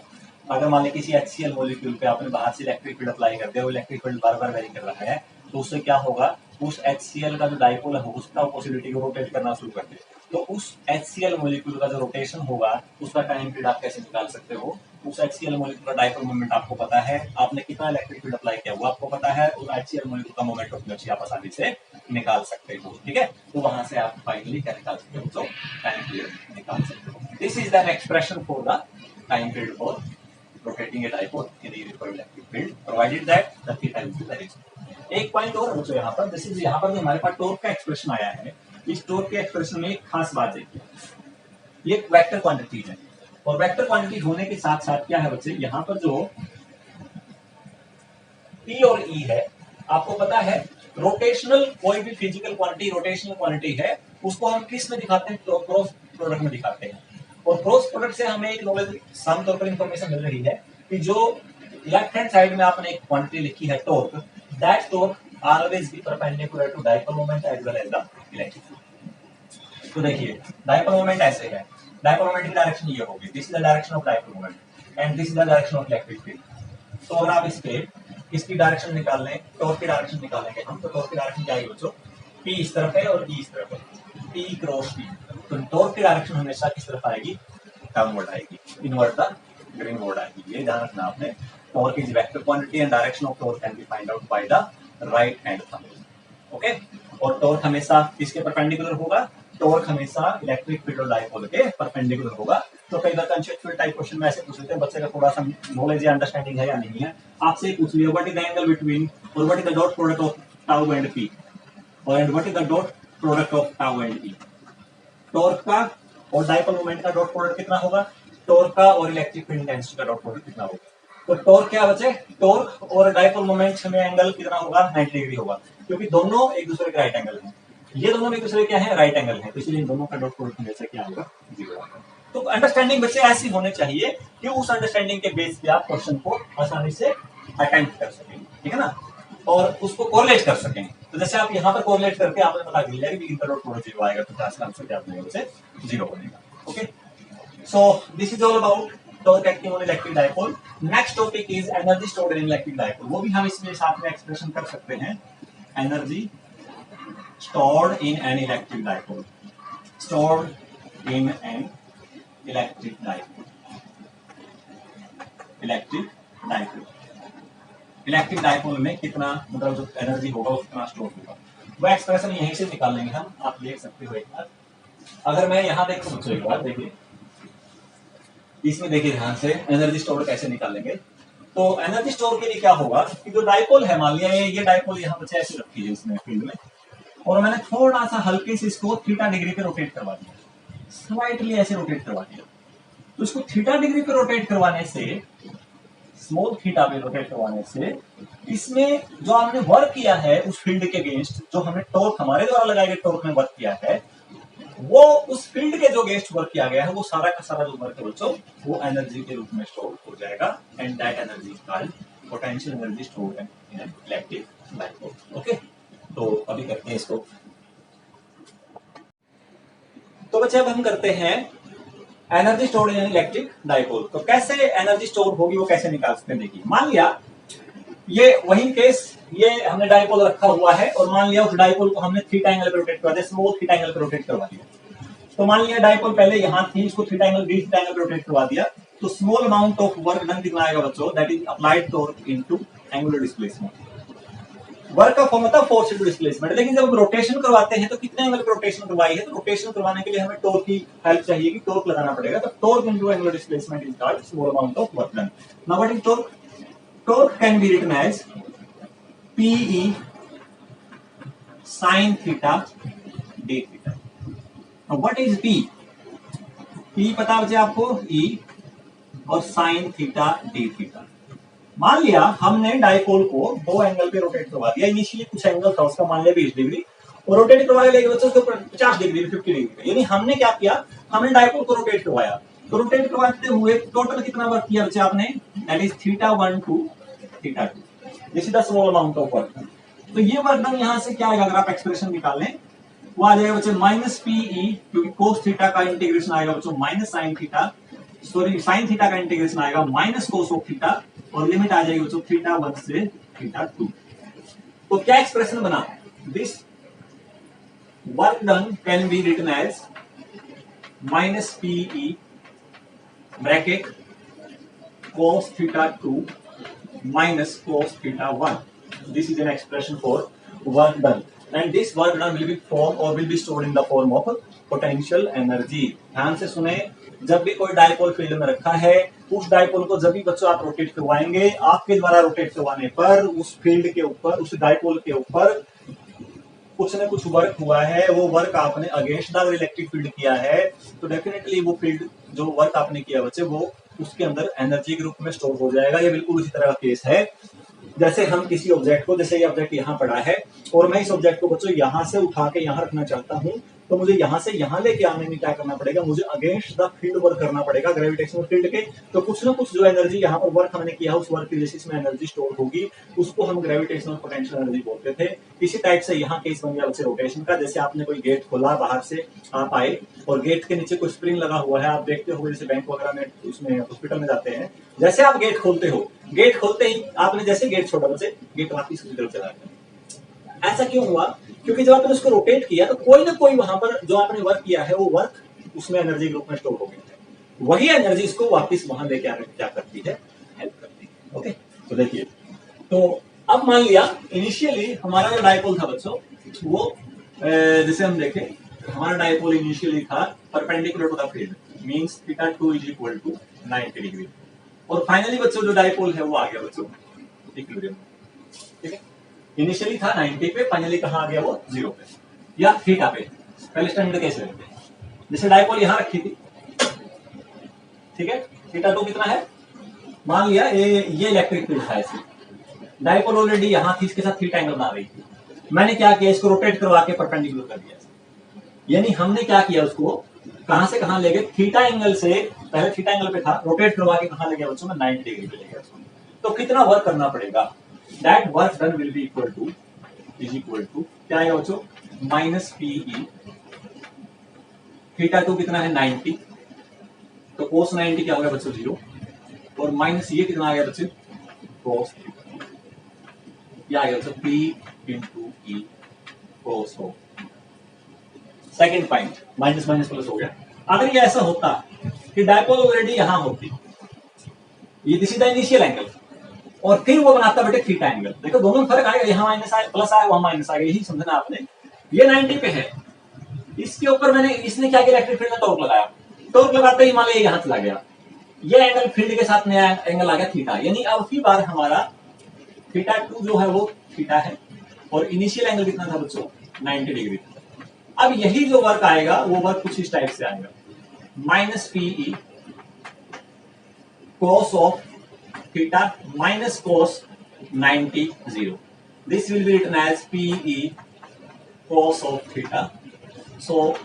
अगर मान लीजिए किसी HCl मॉलिक्यूल पे आपने बाहर से इलेक्ट्रिक फील्ड अप्लाई कर दिया, वो इलेक्ट्रिक फील्ड बार बार वेरी कर रहा है, तो उससे क्या होगा, उस HCl का जो डाइपोल है उसका पॉसिबिलिटी को रोटेट करना शुरू कर दे। तो उस HCl मॉलिक्यूल का जो रोटेशन होगा उसका टाइम पीरियड आप कैसे निकाल सकते हो? उस HCl मॉलिक्यूल का डाइपोल मोमेंट आपको पता है, आपने कितना इलेक्ट्रिक फील्ड अप्लाई किया वो आपको पता है, उस HCl मॉलिक्यूल का मोमेंट ऑफ इनर्शिया आप आसानी से निकाल सकते हो। ठीक है, तो वहां से आप फाइनली क्या निकाल सकते हो, तो टाइम पीरियड निकाल सकते हो। This is the expression for the time period for rotating a dipole in the required electric field provided that the theta is very small। एक पॉइंट और बच्चों यहाँ पर, जैसे यहाँ पर जो हमारे पास टॉर्क का एक्सप्रेशन आया है, इस टॉर्क के एक्सप्रेशन में एक खास बात देखिए, ये एक वेक्टर क्वांटिटी है, और वेक्टर क्वांटिटी होने के साथ साथ क्या है बच्चे, यहाँ पर जो P और E है, आपको पता है रोटेशनल कोई भी फिजिकल क्वांटिटी रोटेशनल क्वांटिटी है, उसको हम किस में दिखाते हैं, क्रॉस प्रोडक्ट में दिखाते हैं। और क्रॉस प्रोडक्ट से हमें एक नॉलेज साम तौर पर इंफॉर्मेशन मिल रही है कि जो लेफ्ट हैंड साइड में आपने एक क्वांटिटी लिखी है torque, that torque always be perpendicular to dipole moment as well as the electric field. तो देखिए डाइपोल मोमेंट ऐसे है, डाइपोल मोमेंट की डायरेक्शन ये होगी, this is the direction of dipole moment and this is the direction of electric field. तो अगर आप इसकी डायरेक्शन निकाल लें, टॉर्क की डायरेक्शन निकालेंगे हम, तो टॉर्क की डायरेक्शन क्या आएगी बच्चों, P इस तरफ है और E इस तरफ है, P क्रॉस P। तो टॉर्क की डायरेक्शन हमेशा किस तरफ आएगी, डाउनवर्ड आएगी, इनवर्ड द ग्रीनवर्ड आएगी। ये ध्यान रखना आपने। Torque is vector quantity and direction of torque can B find out by the right hand thumb. Okay, और टॉर्क हमेशा किसके परपेंडिकुलर होगा, टॉर्क हमेशा इलेक्ट्रिक फील्ड और डाइपोल के परपेंडिकुलर होगा। तो कई बार कंसेप्चुअल टाइप क्वेश्चन में ऐसे पूछ लेते हैं, बच्चे का थोड़ा सा नॉलेज या अंडरस्टैंडिंग है या नहीं है, आपसे पूछ लिया what is the angle between और what is the dot product of tau and P और what is the dot product of tau and E. Torque का और डाइपोल मोमेंट का डॉट प्रोडक्ट कितना होगा, टॉर्क का और इलेक्ट्रिक फील्ड इंटेंसिटी का डॉट प्रोडक्ट कितना होगा। तो टॉर्क क्या बचे, टॉर्क और डाइपोल मोमेंट में एंगल कितना होगा, 90 डिग्री होगा, क्योंकि दोनों एक दूसरे के राइट एंगल हैं, ये दोनों एक दूसरे क्या है, राइट एंगल है, तो इसलिए इन दोनों का डॉट प्रोडक्ट हमेशा क्या होगा, 0 होगा। तो अंडरस्टैंडिंग बच्चे ऐसी होनी चाहिए कि उस अंडरस्टैंडिंग के बेस पे आप क्वेश्चन को आसानी से अटेम्प्ट कर सकें, ठीक है ना, और उसको कोरिलेट कर सकें। तो जैसे आप यहाँ पर कोरिलेट करके आपने बता दिया कि इनका डॉट प्रोडक्ट 0 आएगा, तो इसका आंसर क्या बनेगा, बच्चे 0 बनेगा। Okay, so this is all about torque acting on electric dipole। next topic is energy stored in electric dipole। वो भी हम इसमें साथ में एक्सप्रेशन कर सकते हैं, energy stored in an electric dipole, stored in an electric dipole, electric dipole में कितना, मतलब जो एनर्जी होगा वो कितना स्टोर होगा, वो एक्सप्रेशन यहीं से निकाल लेंगे हम। आप देख सकते हो एक बार, अगर मैं यहाँ देखो बच्चों एक बार देखिए, इसमें देखिए ध्यान से एनर्जी स्टोर कैसे निकालेंगे। तो एनर्जी स्टोर के लिए क्या होगा कि जो डाइपोल है, मान लिया ये डाइपोल यहाँ बच्चे ऐसे रखी है इसमें फील्ड में, और मैंने थोड़ा सा हल्के से इसको थीटा डिग्री पे रोटेट करवा दिया, स्लाइटली ऐसे रोटेट करवा दिया। तो इसको थीटा डिग्री पे रोटेट करवाने से, स्मॉल थीटा पे रोटेट करवाने से, इसमें जो हमने वर्क किया है उस फील्ड के अगेंस्ट, जो हमने टॉर्क हमारे द्वारा लगाए गए टॉर्क में वर्क किया है, वो उस फील्ड के जो अगेंस्ट वर्क किया गया है वो सारा का सारा जो वर्क है बच्चों वो एनर्जी के रूप में स्टोर हो जाएगा and that energy is called potential energy stored in an electric dipole. Okay, तो अभी करते हैं इसको। तो बच्चे अब हम करते हैं energy stored in electric dipole. तो कैसे एनर्जी स्टोर होगी वो कैसे निकाल सकते हैं, देखिए मान लिया ये वही केस, ये हमने डायपोल रखा हुआ है और मान लिया उस डायपोल को हमने थीटा एंगल पे रोटेट करवा दिया, स्मॉल थीटा एंगल पे रोटेट करवा दिया। तो मान लिया डायपोल पहले यहां थी, इसको theta angle D theta angle पे रोटेट करवा दिया, तो small amount of work done कितना आएगा बच्चों, that is applied torque into angular displacement. Work का फॉर्म होता है फोर्स इनटू डिस्प्लेसमेंट, लेकिन जब रोटेशन करवाते हैं तो कितने एंगल पे रोटेशन करवाई है, तो रोटेशन करवाने के लिए हमें टॉर्क की हेल्प चाहिए कि टॉर्क लगाना पड़ेगा, तो torque into angular displacement is called small amount of work done. Now what is torque? Torque can be written as PE sin theta d theta। Now what is P? P पता बचे आपको, E और sin theta d theta। मान लिया हमने dipole को दो angle पे रोटेट करवा दिया, इनिशियली कुछ एंगल था उसका मान लिया 20 डिग्री और रोटेट करवाया लेके बच्चों उसके ऊपर 50 डिग्री 50 डिग्री पे, यानी हमने क्या किया, हमने डायपोल को रोटेट करवाया, तो रोटेट करवाते हुए टोटल कितना वर्क किया बच्चे आपने, that is θ1 to θ2, this is the small amount of work. तो ये वर्क डन यहां से क्या आएगा, अगर आप एक्सप्रेशन निकालें वो आ जाएगा बच्चे माइनस पीई, क्योंकि कोस थीटा का इंटीग्रेशन आएगा बच्चों minus sine theta, sorry sine theta का इंटीग्रेशन आएगा माइनस कोस ऑफ थीटा और लिमिट आ जाएगी बच्चों θ1 से θ2। तो क्या एक्सप्रेशन बना, this work done can be written as minus PE bracket cos θ2 minus cos θ1. This is an expression for work done, and this work done will be formed or will be stored in the form of potential energy। ध्यान से सुने, जब भी कोई dipole field में रखा है, उस डायपोल को जब भी बच्चों आप रोटेट करवाएंगे, आपके द्वारा रोटेट करवाने पर उस फील्ड के ऊपर, उस डायपोल के ऊपर कुछ न कुछ वर्क हुआ है, वो वर्क आपने अगेंस्ट द इलेक्ट्रिक फील्ड किया है, तो डेफिनेटली वो फील्ड जो वर्क आपने किया बच्चे वो उसके अंदर एनर्जी के रूप में स्टोर हो जाएगा। ये बिल्कुल उसी तरह का केस है जैसे हम किसी ऑब्जेक्ट को, जैसे ये ऑब्जेक्ट यहाँ पड़ा है और मैं इस ऑब्जेक्ट को बच्चों यहाँ से उठा के यहाँ रखना चाहता हूँ, तो मुझे यहाँ से यहाँ लेके आने में क्या करना पड़ेगा, मुझे अगेंस्ट द फील्ड वर्क करना पड़ेगा ग्रेविटेशनल फील्ड के। तो कुछ ना कुछ जो एनर्जी यहाँ पर वर्क हमने किया, उस वर्क की बेसिस में एनर्जी स्टोर होगी, उसको हम ग्रेविटेशनल पोटेंशियल एनर्जी बोलते थे। इसी टाइप से यहाँ केस बन गया बच्चे रोटेशन का, जैसे आपने कोई गेट खोला, बाहर से आप आए और गेट के नीचे कोई स्प्रिंग लगा हुआ है, आप देखते हो जैसे बैंक वगैरह में, उसमें हॉस्पिटल में जाते हैं, जैसे आप गेट खोलते हो, गेट खोलते ही आपने जैसे गेट छोड़ा बच्चे, गेट वापिस उसकी तरफ चला गया। ऐसा क्यों हुआ, क्योंकि जब आपने उसको रोटेट किया तो कोई ना कोई वहां पर जो आपने वर्क किया है वो वर्क उसमें एनर्जी के रूप में स्टोर हो गया है, वही एनर्जी इसको वापस वहां लेके आने में क्या करती है, हेल्प करती है। ओके, तो देखिए, तो अब मान लिया इनिशियली हमारा जो डायपोल था बच्चों वो जैसे हम देखें, हमारा डायपोल इनिशियली था perpendicular to the field, means θ2 is equal to 90 degree, और फाइनली बच्चों जो डायपोल है वो आ गया बच्चों इक्विलिब्रियम। ठीक है, इनिशियली था 90 पे, फाइनली कहां आ गया वो 0 पे या थीटा पे। पहले स्टैंडर्ड कैसे लेते हैं, जैसे डायपोल यहां रखी थी, ठीक है, θ2 कितना है, मान लिया ये इलेक्ट्रिक फील्ड था, ऐसे डायपोल ऑलरेडी यहां थी, इसके साथ थीटा एंगल बना रही थी, मैंने क्या किया, इसको रोटेट करवा के परपेंडिकुलर कर दिया, यानी हमने क्या किया, उसको कहां से कहां ले गए, थीटा एंगल से, पहले थीटा एंगल पे था, रोटेट करवा के कहां ले गया बच्चों में 90 डिग्री पे ले गया उसको। तो कितना वर्क करना पड़ेगा, that work done will be equal to, is equal to क्या आएगा बच्चों, माइनस पीई, θ2 कितना है 90, तो कोस 90 क्या हो गया बच्चों 0, और माइनस ये कितना आ गया बच्चों कोस, क्या आ गया बच्चों P इंटू ई कोस हो। Second point, minus minus plus हो गया। अगर ये ऐसा होता कि डायपोल ऑलरेडी यहां होती, ये this is the initial angle, और फिर वो बनाता बेटे थीटा एंगल, देखो दोनों में फर्क आएगा, यहाँ माइनस आया, प्लस आया, वहां माइनस आ गया, यही समझना आपने। ये 90 पे है, इसके ऊपर मैंने, इसने क्या किया, इलेक्ट्रिक फील्ड में टॉर्क लगाया, टॉर्क लगाते ही मान लिया यहां चला गया, ये एंगल फील्ड के साथ नया एंगल आ गया थीटा, यानी अब की बार हमारा θ2 जो है वो थीटा है, और इनिशियल एंगल कितना था बच्चों 90 डिग्री था। अब यही जो वर्क आएगा वो वर्क कुछ इस टाइप से आएगा, minus P E cos of theta minus cos 90 0. This will be written as PE cos of theta. So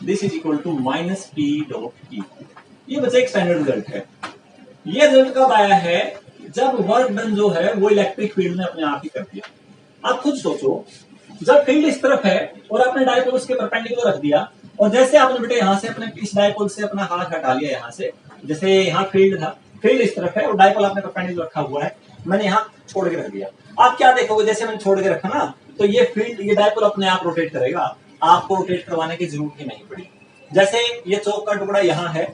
this is equal to minus P dot E. ये बच्चा एक स्टैंडर्ड रिजल्ट है। ये रिजल्ट कब आया है? जब वर्क डन जो है वो इलेक्ट्रिक फील्ड ने अपने आप ही कर दिया। आप खुद सोचो, जब फील्ड इस तरफ है और आपने डायपोल उसके परपेंडिकुलर रख दिया, और जैसे आपने बेटे यहां से अपने इस डायपोल से अपना हाथ हटा लिया, यहां से जैसे यहाँ फील्ड था, फील्ड इस तरफ है और डायपोल आपने परपेंडिकुलर रखा हुआ है, मैंने यहाँ छोड़ के रख दिया। आप क्या देखोगे, जैसे मैंने छोड़ के रखा ना, तो ये फील्ड, ये डायपोल अपने आप रोटेट करेगा, आपको रोटेट करवाने की जरूरत ही नहीं पड़ी। जैसे ये चौक का टुकड़ा यहाँ है,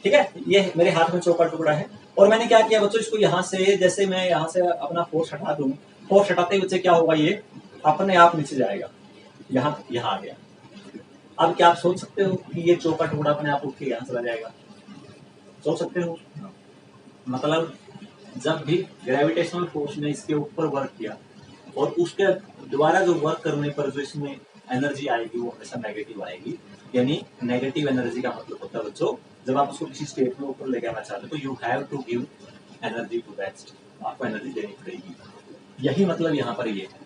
ठीक है, ये मेरे हाथ में चौक का टुकड़ा है, और मैंने क्या किया बच्चों, इसको यहाँ से, जैसे मैं यहाँ से अपना फोर्स हटा दूं, फोर्स हटाते ही बच्चे क्या होगा, ये अपने आप नीचे जाएगा, यहाँ यहाँ आ गया। अब क्या आप सोच सकते हो कि ये चौक का टुकड़ा अपने आप उठ के यहाँ चला जाएगा? सोच सकते हो? मतलब जब भी ग्रेविटेशनल फोर्स ने इसके ऊपर वर्क किया और उसके द्वारा जो वर्क करने पर जो इसमें एनर्जी आएगी वो हमेशा नेगेटिव आएगी। यानी नेगेटिव एनर्जी का मतलब होता है बच्चों, जब आप उसको किसी स्टेट में ऊपर लेके आना चाहते हो तो you have to give energy to that state, आपको एनर्जी देनी पड़ेगी। यही मतलब यहाँ पर ये है।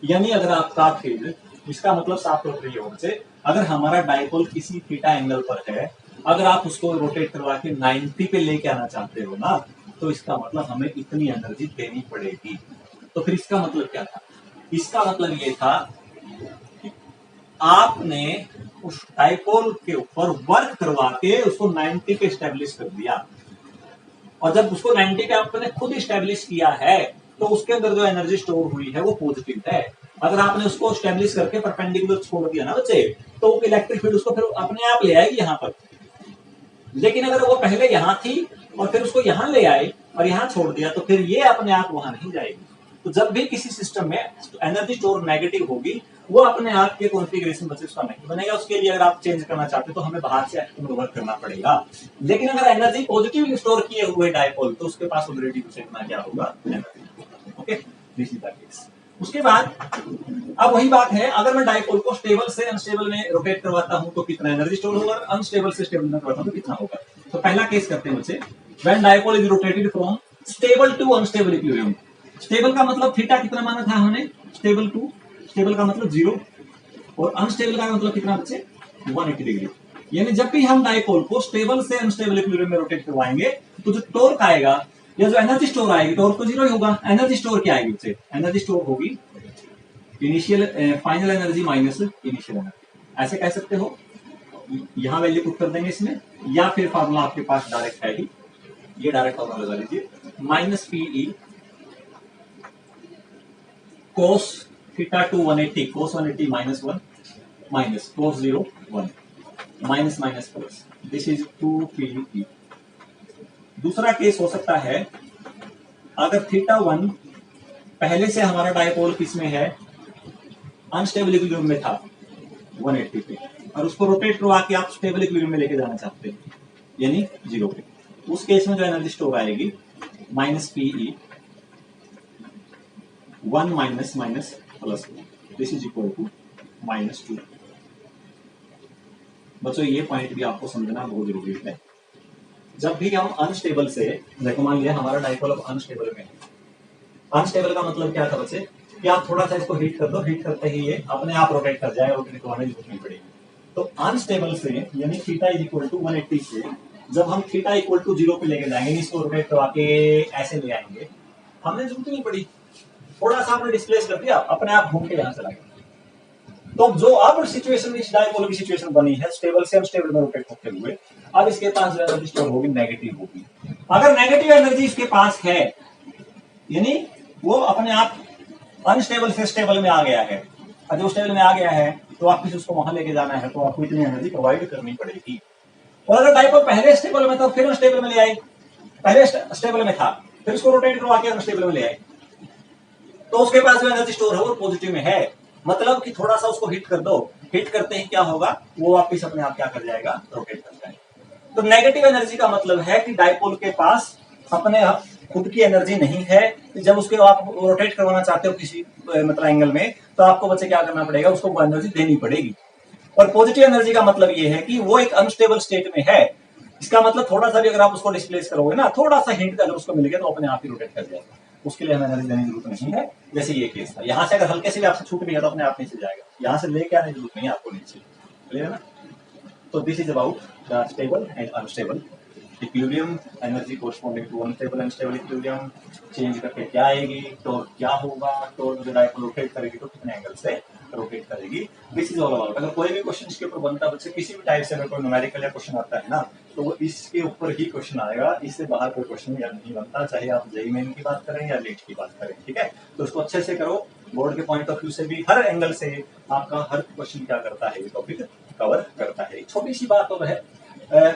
यानी अगर आपका फील्ड, इसका मतलब साफ तौर पर ये होना चाहिए, अगर हमारा डायपोल किसी थीटा एंगल पर है, अगर आप उसको रोटेट करवा के 90 पे लेके आना चाहते हो ना, तो इसका मतलब हमें इतनी एनर्जी देनी पड़ेगी। तो फिर इसका मतलब क्या था? इसका मतलब ये था कि आपने उस डायपोल के ऊपर वर्क करवा के उसको 90 पे स्टेब्लिश कर दिया, और जब उसको 90 पे आपने खुद स्टेब्लिश किया है तो उसके अंदर जो एनर्जी स्टोर हुई है वो पॉजिटिव है। अगर आपने उसको स्टेब्लिश करके परपेंडिकुलर छोड़ दिया ना बच्चे, तो इलेक्ट्रिक फील्ड उसको फिर अपने आप ले आएगी यहाँ पर। लेकिन अगर वो पहले यहाँ थी और फिर उसको यहाँ ले आए और यहाँ छोड़ दिया, तो फिर ये अपने आप वहां नहीं जाएगी। तो जब भी किसी सिस्टम में एनर्जी स्टोर नेगेटिव होगी, वो अपने आप के कॉन्फ़िगरेशन बच्चे उसका नहीं बनेगा। उसके लिए अगर आप चेंज करना चाहते हो तो हमें बाहर से एक्सटर्नल वर्क करना पड़ेगा। लेकिन अगर एनर्जी पॉजिटिव स्टोर किए हुए डायपोल, तो उसके पास ऑलरेडी कुछ इतना क्या होगा, energy. Okay, this is the case. उसके बाद अब वही बात है, अगर मैं डायपोल को स्टेबल से अनस्टेबल में रोटेट करवाता हूं तो कितना एनर्जी स्टोर होगा, अनस्टेबल से स्टेबल में करवाता हूं तो कितना होगा। तो पहला केस करते हैं बच्चे, when dipole is rotated from stable to unstable equilibrium. Stable का मतलब थीटा कितना माना था हमने, स्टेबल टू, स्टेबल का मतलब 0, और अनस्टेबल का मतलब कितना बच्चे, 180 डिग्री। यानी जब भी हम डायपोल को स्टेबल से अनस्टेबल इक्विलिब्रियम में रोटेट करवाएंगे तो जो टॉर्क आएगा या जो एनर्जी स्टोर आएगी, टॉर्क तो 0 ही होगा। एनर्जी स्टोर क्या आएगी बच्चे, एनर्जी स्टोर होगी initial final energy minus initial energy. ऐसे कह सकते हो, यहां वैल्यू पुट कर देंगे इसमें, या फिर फार्मूला आपके पास डायरेक्ट है ही, ये डायरेक्ट फार्मूला लगा लीजिए, minus P E cos theta to 180, cos 180 minus 1 minus cos 0 1 minus minus plus, this is 2 P E. दूसरा केस हो सकता है, अगर थीटा 1 पहले से हमारा डायपोल किसमें है, अनस्टेबल इक्विलिब्रियम में था 180 पे, और उसको रोटेट करवा के आप स्टेबल इक्विलिब्रियम में लेके जाना चाहते हैं, यानी 0 पे। उस केस में जो एनर्जी स्टोर आएगी minus P E 1 minus minus plus, this is equal to -2। बच्चों ये पॉइंट भी आपको समझना बहुत जरूरी है। जब भी हम अनस्टेबल से, देखो मान लिया हमारा डायपोल अब अनस्टेबल में है, अनस्टेबल का मतलब क्या था बच्चे, कि आप थोड़ा सा इसको हीट कर दो, हीट करते ही ये अपने आप रोटेट कर जाए, रोटेट करवाने की जरूरत नहीं पड़ेगी। तो अनस्टेबल से यानी थीटा इज इक्वल टू 180 से जब हम थीटा इक्वल टू 0 पे लेके जाएंगे, इसको रोटेट करवा के ऐसे ले आएंगे, हमने जरूरत नहीं पड़ी, थोड़ा सा आपने डिस्प्लेस कर दिया, अपने आप घूम के यहां चला गया। तो जो अब सिचुएशन, इस डायपोल की सिचुएशन बनी है स्टेबल से अनस्टेबल में रोटेट होते हुए, अब इसके पास जो एनर्जी स्टोर होगी नेगेटिव होगी। अगर नेगेटिव एनर्जी इसके पास है, यानी वो अपने आप अनस्टेबल से स्टेबल में आ गया है, और जो स्टेबल में आ गया है तो वापस उसको वहां लेके जाना है, तो आपको इतनी एनर्जी प्रोवाइड करनी पड़ेगी। और अगर डायपोल पहले स्टेबल में था फिर अनस्टेबल में ले आए, पहले स्टेबल में था फिर उसको रोटेट करवा के अनस्टेबल में ले आए, तो उसके पास जो एनर्जी स्टोर है वो पॉजिटिव में है। मतलब कि थोड़ा सा उसको हिट कर दो, हिट करते ही क्या होगा, वो वापस अपने आप क्या कर जाएगा, रोटेट कर जाएगा। तो नेगेटिव एनर्जी का मतलब है कि डायपोल के पास अपने आप खुद की एनर्जी नहीं है। जब उसके आप रोटेट करवाना चाहते हो किसी मतलब एंगल में, तो आपको बच्चे क्या करना पड़ेगा, उसको वो एनर्जी देनी पड़ेगी। और पॉजिटिव एनर्जी का मतलब ये है कि वो एक अनस्टेबल स्टेट में है, इसका मतलब थोड़ा सा भी अगर आप उसको डिस्प्लेस करोगे ना, थोड़ा सा हिंट अगर उसको मिल गया तो अपने आप ही रोटेट कर जाएगा, उसके लिए हमें एनर्जी देने की जरूरत नहीं है। जैसे ये केस था, यहाँ से अगर हल्के से भी आपसे छूट गया तो अपने आप नीचे जाएगा, यहाँ से लेके आने की जरूरत नहीं है आपको नीचे, क्लियर है ना। तो this is about the stable and unstable equilibrium, energy corresponding to unstable and stable equilibrium, change करके क्या आएगी, टॉर्क क्या होगा, टॉर्क जो डायपोल रोटेट करेगी तो कितने एंगल से रोटेट करेगी। This is all about. अगर कोई भी क्वेश्चन इसके ऊपर बनता है, किसी भी टाइप से अगर कोई न्यूमेरिकल या क्वेश्चन आता है ना, तो वो इसके ऊपर ही क्वेश्चन आएगा, इससे बाहर कोई क्वेश्चन या नहीं बनता, चाहे आप जेईई मेन की बात करें या नीट की बात करें। ठीक है, तो उसको अच्छे से करो, बोर्ड के पॉइंट ऑफ व्यू से भी हर एंगल से आपका हर क्वेश्चन क्या करता है, ये टॉपिक कवर करता है। छोटी सी बात और है,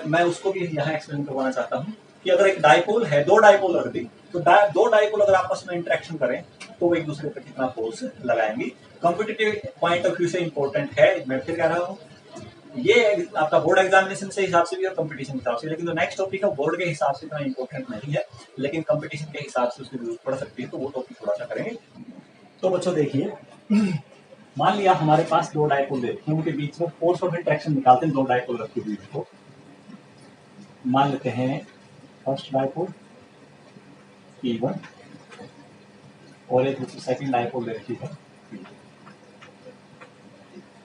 मैं उसको भी यहाँ एक्सप्लेन करवाना चाहता हूँ कि अगर एक डायपोल है, दो डायपोल रख दी, तो दो डायपोल अगर आपस में इंटरेक्शन करें तो वो एक दूसरे पर कितना फोर्स लगाएंगी। कॉम्पिटिटिव पॉइंट ऑफ व्यू से इंपॉर्टेंट है, मैं फिर कह रहा हूँ, ये आपका बोर्ड एग्जामिनेशन से हिसाब से भी और कंपटीशन के हिसाब से, लेकिन जो नेक्स्ट टॉपिक है बोर्ड के हिसाब से इतना इंपॉर्टेंट नहीं है, लेकिन कंपटीशन के हिसाब से उसकी जरूरत पड़ सकती है, तो वो टॉपिक थोड़ा सा करेंगे। तो बच्चों देखिए, मान लिया हमारे पास दो डायपोल दे रखे हैं, उनके बीच में फोर्स ऑफ इंटरेक्शन निकालते हैं, दो डायपोल रखे हुए को मान लेते हैं फर्स्ट डायपोल P1 और एक सेकंड डायपोल दे रखी है।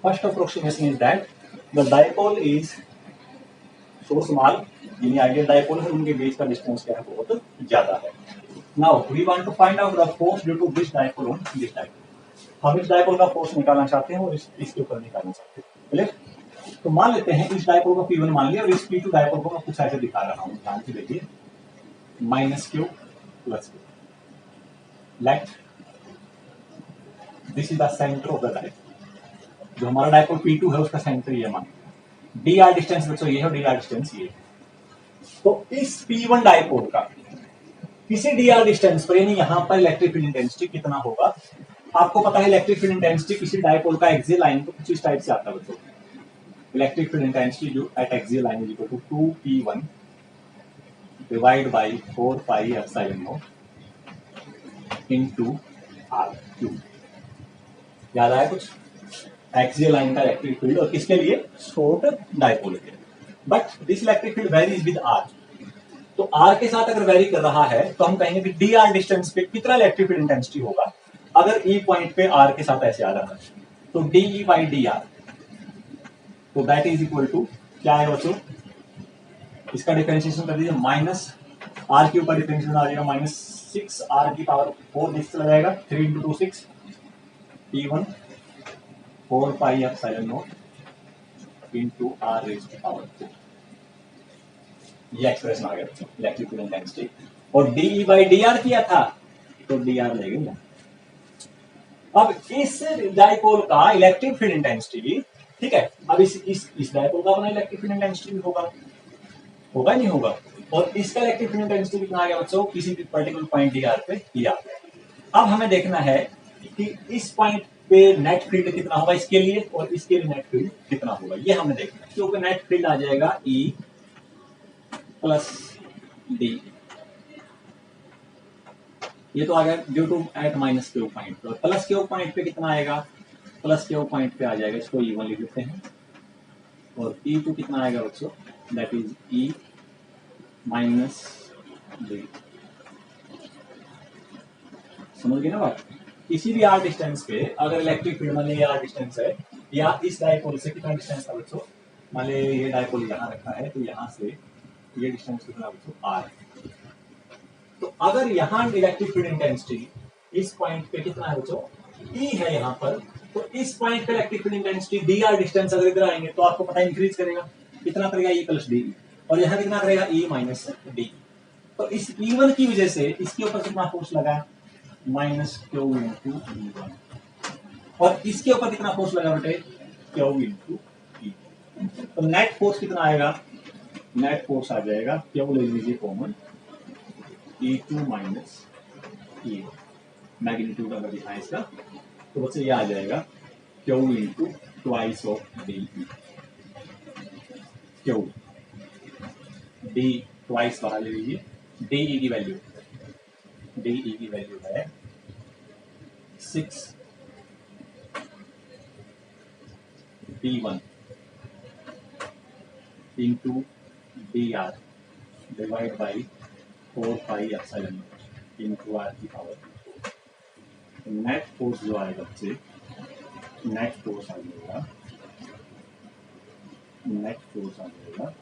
First approximation is that the dipole is so small, यानी आइडियल डायपोल है, उनके बीच का डिस्टेंस क्या है, बहुत ज्यादा है। Now we want to find out the force due to this dipole on this dipole. हम इस डायपोल का फोर्स निकालना चाहते हैं और इसके ऊपर निकालना चाहते हैं। क्लियर? तो मान लेते हैं इस डायपोल को P1 मान लिया और इस P2 डायपोल को मैं कुछ ऐसे दिखा रहा हूँ, ध्यान से देखिए, -q + q। Let this is the centre of the dipole. जो हमारा डायपोल P2 है उसका सेंटर ये मान, dr डिस्टेंस बच्चों ये है और dr डिस्टेंस ये। तो इस P1 डायपोल का किसी dr डिस्टेंस पर, यानी यहां पर इलेक्ट्रिक फील्ड इंटेंसिटी कितना होगा। आपको पता है इलेक्ट्रिक फील्ड इंटेंसिटी किसी डायपोल का एक्सियल लाइन को कुछ इस टाइप से आता है बच्चों। इलेक्ट्रिक फील्ड इंटेंसिटी जो at axial line is equal to 2p1 divide by 4 pi epsilon naught into r3। याद आया कुछ? एक्सियल लाइन का इलेक्ट्रिक फील्ड और किसके लिए? शॉर्ट डायपोल के। But this electric field varies with r। तो r के साथ अगर वेरी कर रहा है तो हम कहेंगे कि dr डिस्टेंस पे कितना इलेक्ट्रिक फील्ड इंटेंसिटी होगा। अगर e पॉइंट पे r के साथ ऐसे आ रहा है तो de बाई dr, तो दैट इज इक्वल टू क्या है बच्चों, इसका डिफरेंशिएशन कर दीजिए, माइनस r के ऊपर डिफरेंशिएशन आ जाएगा -6r की पावर 4 डिस्क लग जाएगा, 3 × 2 6 p1 4 pi epsilon naught into r raise to power 4। ये एक्सप्रेशन आ गया बच्चों इलेक्ट्रिक फील्ड इंटेंसिटी। और de बाई dr किया था तो dr लगेगा। अब इस डायपोल का इलेक्ट्रिक फील्ड इंटेंसिटी, ठीक है, अब इस डायपोल का अपना इलेक्ट्रिक फील्ड इंटेंसिटी भी होगा नहीं होगा, और इसका इलेक्ट्रिक फील्ड इंटेंसिटी कितना आ गया बच्चों, किसी भी पर्टिकुलर पॉइंट dr पे किया। अब हमें देखना है कि इस पॉइंट पे नेट फील्ड कितना होगा इसके लिए और इसके लिए नेट फील्ड कितना होगा, ये हमें देखना है। क्योंकि नेट फील्ड आ जाएगा E प्लस D, ये तो आ गया due to at -q point पे, और +q पॉइंट पे कितना आएगा, +q पॉइंट पे आ जाएगा, इसको E1 लिख लेते हैं, और E2 कितना आएगा बच्चों, दैट इज E -D। समझ गए ना बात? किसी भी r डिस्टेंस पे अगर इलेक्ट्रिक फील्ड, मान लीजिए r डिस्टेंस है, या इस डायपोल से कितना डिस्टेंस था बच्चों, मान लीजिए ये डायपोल यहाँ रखा है, तो यहाँ से ये डिस्टेंस कितना बच्चों, r। तो अगर यहाँ इलेक्ट्रिक फील्ड इंटेंसिटी इस पॉइंट पे कितना है बच्चों, E है यहाँ पर, तो इस पॉइंट पे electric field intensity dr distance अगर इधर आएंगे तो आपको पता है इंक्रीज करेगा, कितना करेगा, E + D, और यहाँ कितना करेगा, E - D। तो इस E1 की वजह से इसके ऊपर कितना फोर्स लगा, -q × E1, और इसके ऊपर कितना फोर्स लगा बेटे, q × E। तो नेट फोर्स कितना आएगा, नेट फोर्स आ जाएगा, q ले लीजिए कॉमन, E2 - E, मैग्नीट्यूड अगर दिखाएं इसका, तो बच्चे ये आ जाएगा q × twice of DE। q D twice बाहर ले लीजिए, DE की वैल्यू है 6 P1 into dr divide by 4 pi epsilon into r की पावर 4। नेट फोर्स जो आएगा बच्चे, नेट फोर्स आ जाएगा नेट फोर्स आ जाएगा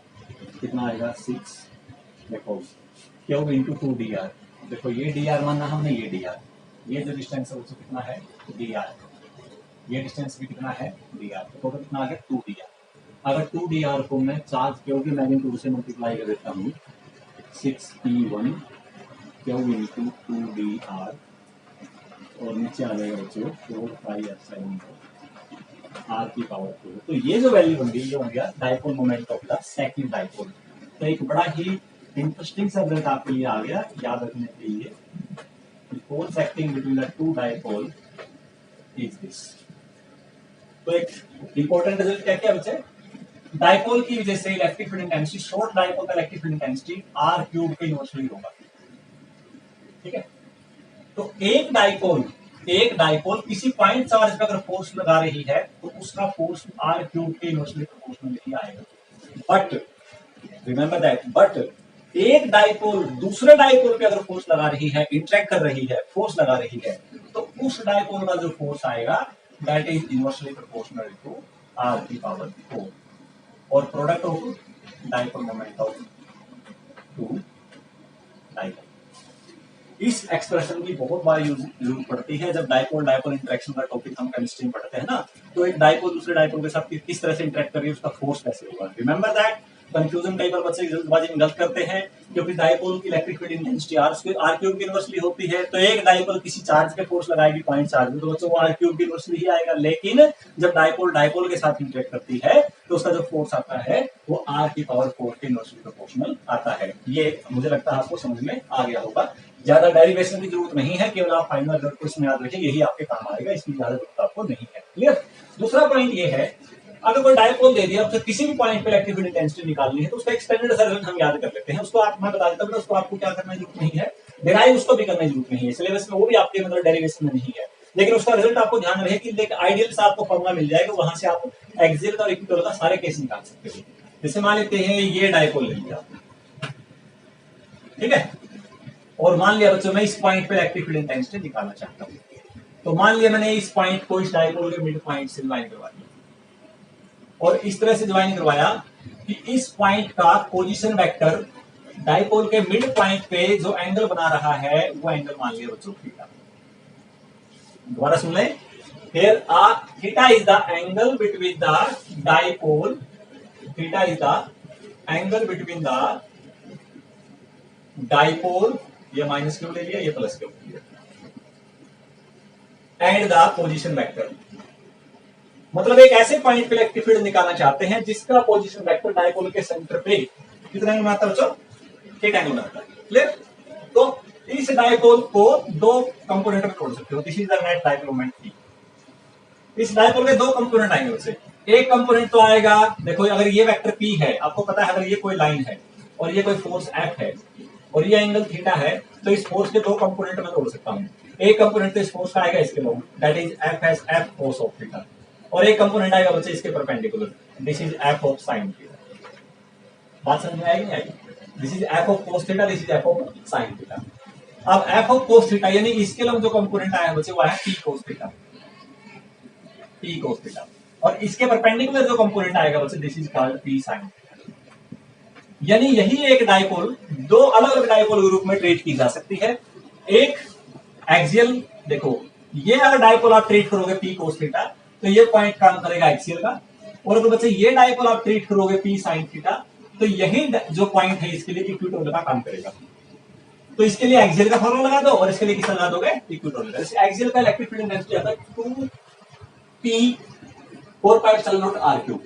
कितना आएगा 6 देखो क्यू इंटू 2 डी आर। देखो ये डी आर माना हमने, ये डी आर, ये जो डिस्टेंस है वो कितना है डी आर, ये डिस्टेंस भी कितना है डी आर, तो टोटल कितना आ गया 2 डी आर। अगर 2 डी आर को मैं चार्ज क्यू की मैग्नीट्यूड से मल्टीप्लाई कर देता हूँ 6p1 Q into 2 D R और नीचे आ जाएगा बच्चों 4 आर की पावर 2। तो ये जो वैल्यू बन गई ये हो गया dipole moment of the second dipole. तो एक बड़ा ही इंटरेस्टिंग सा रिजल्ट आपके लिए आ गया याद रखने के लिए। Force acting between the two dipole is this. तो एक इंपॉर्टेंट रिजल्ट क्या क्या बच्चे, डाइपोल की वजह से electric field intensity, short dipole का electric field intensity are cube के इनवर्सली होगा। ठीक है, तो एक डाइपोल किसी पॉइंट चार्ज पे अगर फोर्स लगा रही है तो उसका फोर्स आर क्यूब के इनवर्सली प्रोपोर्शनल ही आएगा। बट रिमेंबर दैट, बट एक डाइपोल दूसरे डाइपोल पे अगर फोर्स लगा रही है, इंटरेक्ट कर रही है, फोर्स लगा रही है, तो उस डाइपोल का जो फोर्स आएगा that is inversely proportional to R की पावर 4 और product of dipole moment of two dipole. इस एक्सप्रेशन की बहुत बार यूज पड़ती है जब डाइपोल इंटरेक्शन का टॉपिक हम केमिस्ट्री में पढ़ते हैं ना। तो एक डाइपोल दूसरे डाइपोल के साथ किस तरह से इंटरेक्ट कर रही है, उसका फोर्स कैसे होगा। रिमेंबर दैट, कंफ्यूजन कई बार बच्चे जल्दबाजी में गलत करते हैं, क्योंकि डाइपोल की electric field intensity are cube की इनवर्सली होती है। तो एक डाइपोल किसी चार्ज पे फोर्स लगाएगी पॉइंट चार्ज में, तो बच्चों वो आर क्यूब की इनवर्सली ही आएगा। लेकिन जब डाइपोल के साथ इंटरेक्ट करती है तो उसका जो फोर्स आता है वो आर की पावर 4 के इनवर्सली प्रोपोर्शनल आता है। ये मुझे लगता है आपको समझ में आ गया होगा। ज्यादा डेरिवेशन की जरूरत नहीं है, केवल आप फाइनल रिजल्ट को इसमें याद रखिए, यही आपके काम आएगा, इसकी ज्यादा जरूरत आपको नहीं है। क्लियर। दूसरा पॉइंट ये है, अगर कोई डाइपोल दे दिया, तो किसी भी पॉइंट पे इलेक्ट्रिक फील्ड इंटेंसिटी निकालनी है तो उसका एक्सटेंडेड सा रिजल्ट हम याद कर लेते हैं। उसको आप मैं बता देता हूं, उसको आपको क्या करने की जरूरत नहीं है, डिराइव उसको भी करने की जरूरत नहीं है, सिलेबस में वो भी आपके मतलब डेरिवेशन में नहीं है। लेकिन उसका रिजल्ट आपको ध्यान रहे कि आइडियल से आपको फॉर्मूला मिल जाएगा, वहां से आप एक्सियल और इक्विटोरियल का सारे केस निकाल सकते हो। जैसे मान लेते हैं ये डाइपोल ले लिया, ठीक है, और मान लिया बच्चों मैं इस पॉइंट पे इलेक्ट्रिक फील्ड इंटेंसिटी निकालना चाहता हूं। तो मान लिया मैंने इस पॉइंट को इस डाइपोल के मिड पॉइंट से ज्वाइन करवा दिया और इस तरह से ज्वाइन करवाया कि इस पॉइंट का पोजीशन वेक्टर डाइपोल के मिड पॉइंट पे जो एंगल बना रहा है वो एंगल मान लिया बच्चों थीटा। दोबारा सुन लें, here theta is the angle between the dipole, theta is the angle between the dipole, ये माइनस क्यों ले लिया, ये प्लस क्यों ले लिया, एंड द पोजीशन वेक्टर। मतलब एक ऐसे पॉइंट पे इलेक्ट्रिक फील्ड निकालना चाहते हैं जिसका पोजीशन वेक्टर डाइपोल के सेंटर पे कितना एंगल बनाता है बच्चों, एक एंगल बनाता है। क्लियर। तो इस डाइपोल को दो कंपोनेंट में तोड़ सकते हो, this is the net dipole moment P। इस डाइपोल के दो कंपोनेंट आएंगे बच्चे। एक कंपोनेंट तो आएगा, देखो अगर ये वेक्टर P है, आपको पता है अगर ये कोई लाइन है और ये कोई फोर्स F है और ये एंगल थीटा है, तो इस फोर्स के दो कंपोनेंट में तोड़ सकता हूं। एक कंपोनेंट तो इस फोर्स का आएगा इसके लोग, that is F as F cos of theta, और एक कंपोनेंट आएगा बच्चे इसके perpendicular, this is F of sin theta. बात समझ में आएगी नहीं आएगी? This is F of cos theta, this is F of sin theta. अब F ऑफ cos थीटा यानी इसके लोग जो कंपोनेंट आया बच्चे वो है P cos theta, P cos theta, और इसके परपेंडिकुलर जो कंपोनेंट आएगा बच्चे this is called P sin। यानी यही एक डाइपोल दो अलग अलग डाइपोल के रूप में ट्रीट की जा सकती है। एक एक्सियल, देखो ये अगर डाइपोल आप ट्रीट करोगे P cos थीटा तो ये पॉइंट काम करेगा एक्सियल का, और अगर बच्चे ये डाइपोल आप ट्रीट करोगे P sin थीटा तो यही जो पॉइंट है इसके लिए इक्विटोरियल का काम करेगा। तो इसके लिए एक्सियल का फॉर्मूला लगा दो और इसके लिए किसका लगा दोगे, इक्विटोरियल का। एक्सियल का इलेक्ट्रिक फील्ड इंटेंसिटी आता है 2p 4πε0r3,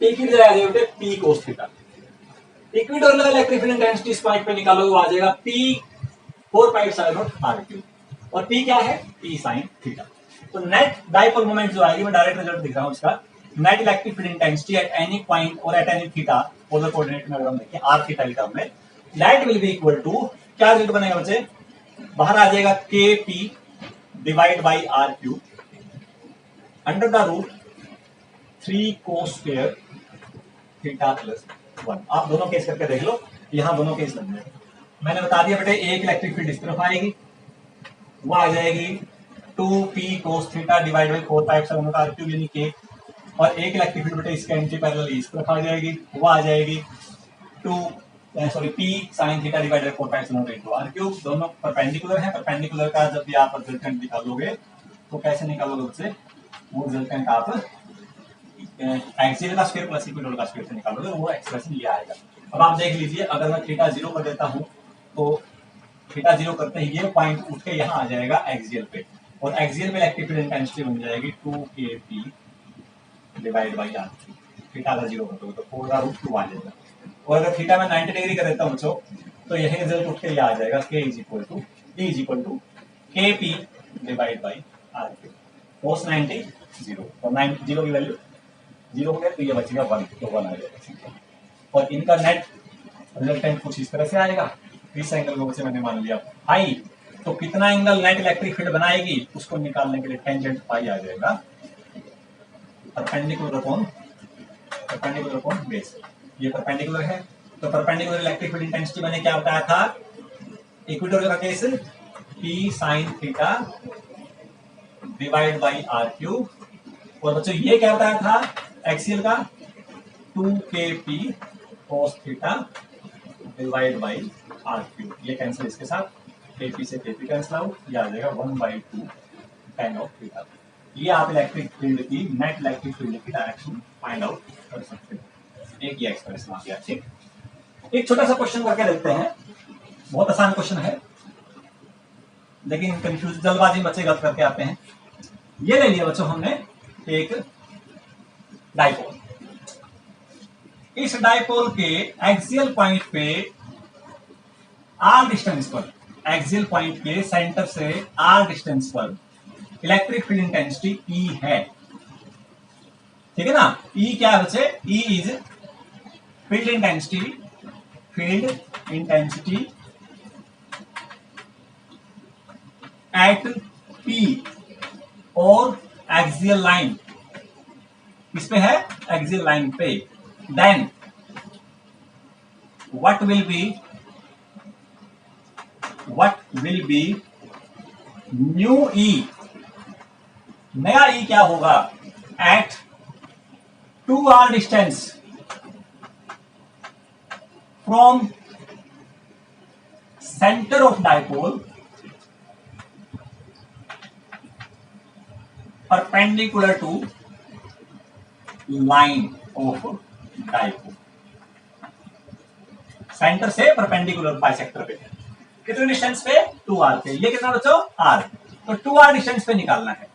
P की जगह आ जाएगा P cos थीटा। इक्विटोरियल का इलेक्ट्रिक फील्ड इंटेंसिटी इस पॉइंट पे निकालोगे वो आ जाएगा P 4πε0r3, और P क्या है, P sin थीटा। तो नेट डाइपोल मोमेंट जो आएगी, मैं डायरेक्ट रिजल्ट दिख रहा हूं इसका, net electric field intensity at any point और at any theta polar coordinate में अगर हम देखें r थीटा की टर्म में, that will be equal to, क्या रिजल्ट बनेगा बच्चे, बाहर आ जाएगा kp divide by r cube under the root 3 cos square theta plus 1। आप दोनों केस करके देख लो, यहां दोनों केस लग जाएंगे। मैंने बता दिया बेटे, एक इलेक्ट्रिक फील्ड इस तरफ आएगी, वो आ जाएगी 2p cos theta divide by 4πε0r3 यानी k, और एक इलेक्ट्रिक फील्ड बेटे इसका एंटी पैरेलल इस तरफ आ जाएगी, वो आ जाएगी P sin theta divided 4 into r cube. दोनों परपेंडिकुलर है, परपेंडिकुलर का जब भी आप रिजल्टेंट निकालोगे तो कैसे निकालोगे उससे, वो रिजल्टेंट आप एक्सियल का स्क्वायर प्लस इक्विटोरियल का स्क्वायर से निकालोगे, वो एक्सप्रेशन ये आएगा। अब आप देख लीजिए, अगर मैं थीटा 0 कर देता हूं तो थीटा 0 करते ही ये पॉइंट उठ के यहाँ आ जाएगा एक्सियल पे, और एक्सियल पे इलेक्ट्रिक फील्ड इंटेंसिटी बन जाएगी 2kp divide by r। Theta अगर 0 कर दोगे तो 4√2 आ जाएगा। और अगर थीटा में 90 डिग्री कर देता हूँ बच्चों तो यही रिजल्ट उठ के ये आ जाएगा k is equal to kp divide by r। cos 90 0, और 0 की वैल्यू 0 हो गया तो ये बचेगा 1, तो 1 आ जाएगा। और इनका नेट रिजल्टेंट कुछ इस तरह से आएगा। इस एंगल को वैसे मैंने मान लिया फाई, तो कितना एंगल नेट इलेक्ट्रिक फील्ड बनाएगी उसको निकालने के लिए टेंजेंट फाई आ जाएगा परपेंडिकुलर अपॉन बेस। ये परपेंडिकुलर है, तो परपेंडिकुलर इलेक्ट्रिक फील्ड इंटेंसिटी मैंने क्या बताया था, इक्वेटोरियल का case P sin theta divide by r cube, और बच्चों ये क्या बताया था एक्सियल का 2kp cos theta divide by r cube. ये कैंसिल इसके साथ, kp से kp कैंसिल आउट, ये आ जाएगा 1/2 tan ऑफ थीटा। ये आप इलेक्ट्रिक फील्ड की नेट इलेक्ट्रिक फील्ड की डायरेक्शन फाइंड आउट कर सकते हैं। एक ये एक्सप्रेशन आ गया। ठीक, एक छोटा सा क्वेश्चन करके देखते हैं, बहुत आसान क्वेश्चन है लेकिन कंफ्यूज जल्दबाजी बच्चे गलत करके आते हैं। ये ले लिया बच्चों हमने एक डाइपोल, इस डाइपोल के एक्सियल पॉइंट पे r डिस्टेंस पर, एक्सियल पॉइंट के सेंटर से r डिस्टेंस पर इलेक्ट्रिक फील्ड इंटेंसिटी E है। ठीक है ना, E क्या है बच्चे, E is field intensity at P और एक्सियल लाइन, किस पे है, एक्सियल लाइन पे। Then what will be new E, नया E क्या होगा, at 2r distance from centre of dipole perpendicular to line of dipole. Centre से परपेंडिकुलर बाइसेक्टर पे कितने डिस्टेंस पे, 2r पे। ये कितना बच्चों, r, तो 2r डिस्टेंस पे निकालना है।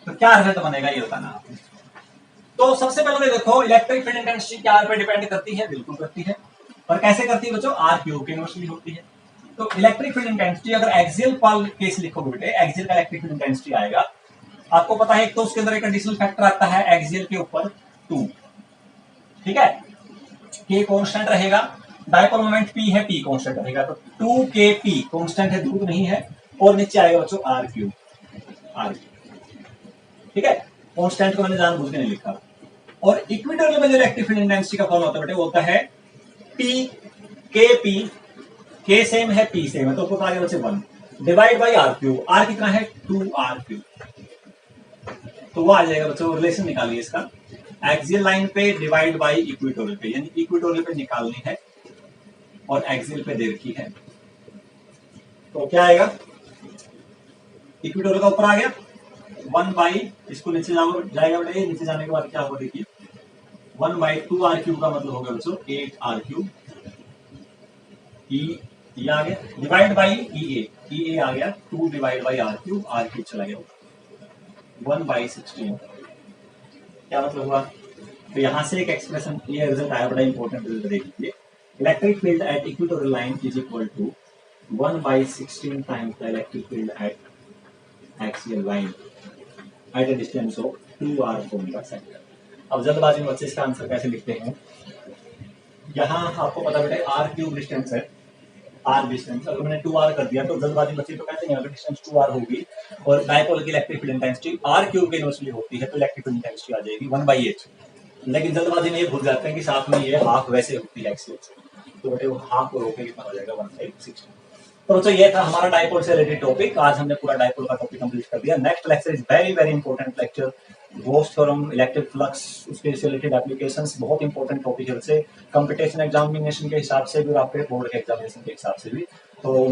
तो क्या रिजल्ट बनेगा ये बताना आपने। तो सबसे पहले देखो इलेक्ट्रिक फील्ड इंटेंसिटी क्या r पे डिपेंड करती है, बिल्कुल करती है। और कैसे करती है बच्चों, r क्यूब के इनवर्सली होती है। तो इलेक्ट्रिक फील्ड इंटेंसिटी अगर एक्सियल पॉल केस लिखोगे बेटे, एक्सियल का इलेक्ट्रिक फील्ड इंटेंसिटी आएगा, आपको पता है एक तो उसके अंदर एक एडिशनल फैक्टर आता है एक्सियल के ऊपर 2, ठीक है, k कांस्टेंट रहेगा, डाइपोल मोमेंट P है, P कांस्टेंट रहेगा, तो 2kp कांस्टेंट है, दूर नहीं है, और नीचे आएगा बच्चों r क्यूब, ठीक है। कांस्टेंट को मैंने जानबूझ के नहीं लिखा। और इक्वेटोरियल में जो इलेक्ट्रिक फील्ड इंटेंसिटी का फॉर्मूला होता है बेटे वो होता है P kp, k सेम है, P सेम है, तो ऊपर आ गया बच्चे 1 divide by r cube. r कितना है, 2r क्यूब, तो वो आ जाएगा बच्चों। रिलेशन निकालिए इसका, एक्सियल लाइन पे डिवाइड बाई इक्वेटोरियल पे, यानी इक्वेटोरियल पे निकालनी है और एक्सियल पे दे रखी है, तो क्या आएगा, इक्वेटोरियल का ऊपर आ गया 1 बाई, इसको नीचे जाएगा बेटे, नीचे जाने के बाद क्या होगा देखिए, 1/2r क्यूब का मतलब होगा बच्चों 8r क्यूब, ये आ गया डिवाइड बाई EA आ गया 2 डिवाइड बाई r क्यूब चला गया 1/16। क्या मतलब हुआ, तो यहां से एक एक्सप्रेशन, ये रिजल्ट आया, बड़ा इंपॉर्टेंट रिजल्ट देख लीजिए, electric field at equatorial line is equal to 1/16 times the electric field at axial line at a distance of 2r from the centre. अब जल्दबाजी में बच्चे इसका आंसर कैसे लिखते हैं, यहाँ आपको पता बेटे r क्यूब डिस्टेंस है, r डिस्टेंस, अगर मैंने 2r कर दिया तो जल्दबाजी बच्चे तो कहते हैं अगर डिस्टेंस 2r होगी और डाइपोल की electric field intensity r cube के इनवर्सली होती है तो इलेक्ट्रिक फील्ड इंटेंसिटी आ जाएगी 1/8। लेकिन जल्दबाजी में ये भूल जाते हैं कि साथ में ये हाफ वैसे होती है एक्सियल से, तो बेटे वो हाफ को रोके कितना हो जाएगा 1/16। तो ये था हमारा डाइपोल से रिलेटेड टॉपिक। आज हमने पूरा डाइपोल का टॉपिक कंप्लीट कर दिया। Next lecture is very very important lecture, goes theorem, electric flux, उसके रिलेटेड एप्लीकेशंस, बहुत इंपॉर्टेंट टॉपिक है, कंपटीशन एग्जामिनेशन के हिसाब से भी और आपके बोर्ड के एग्जामिनेशन के हिसाब से भी। तो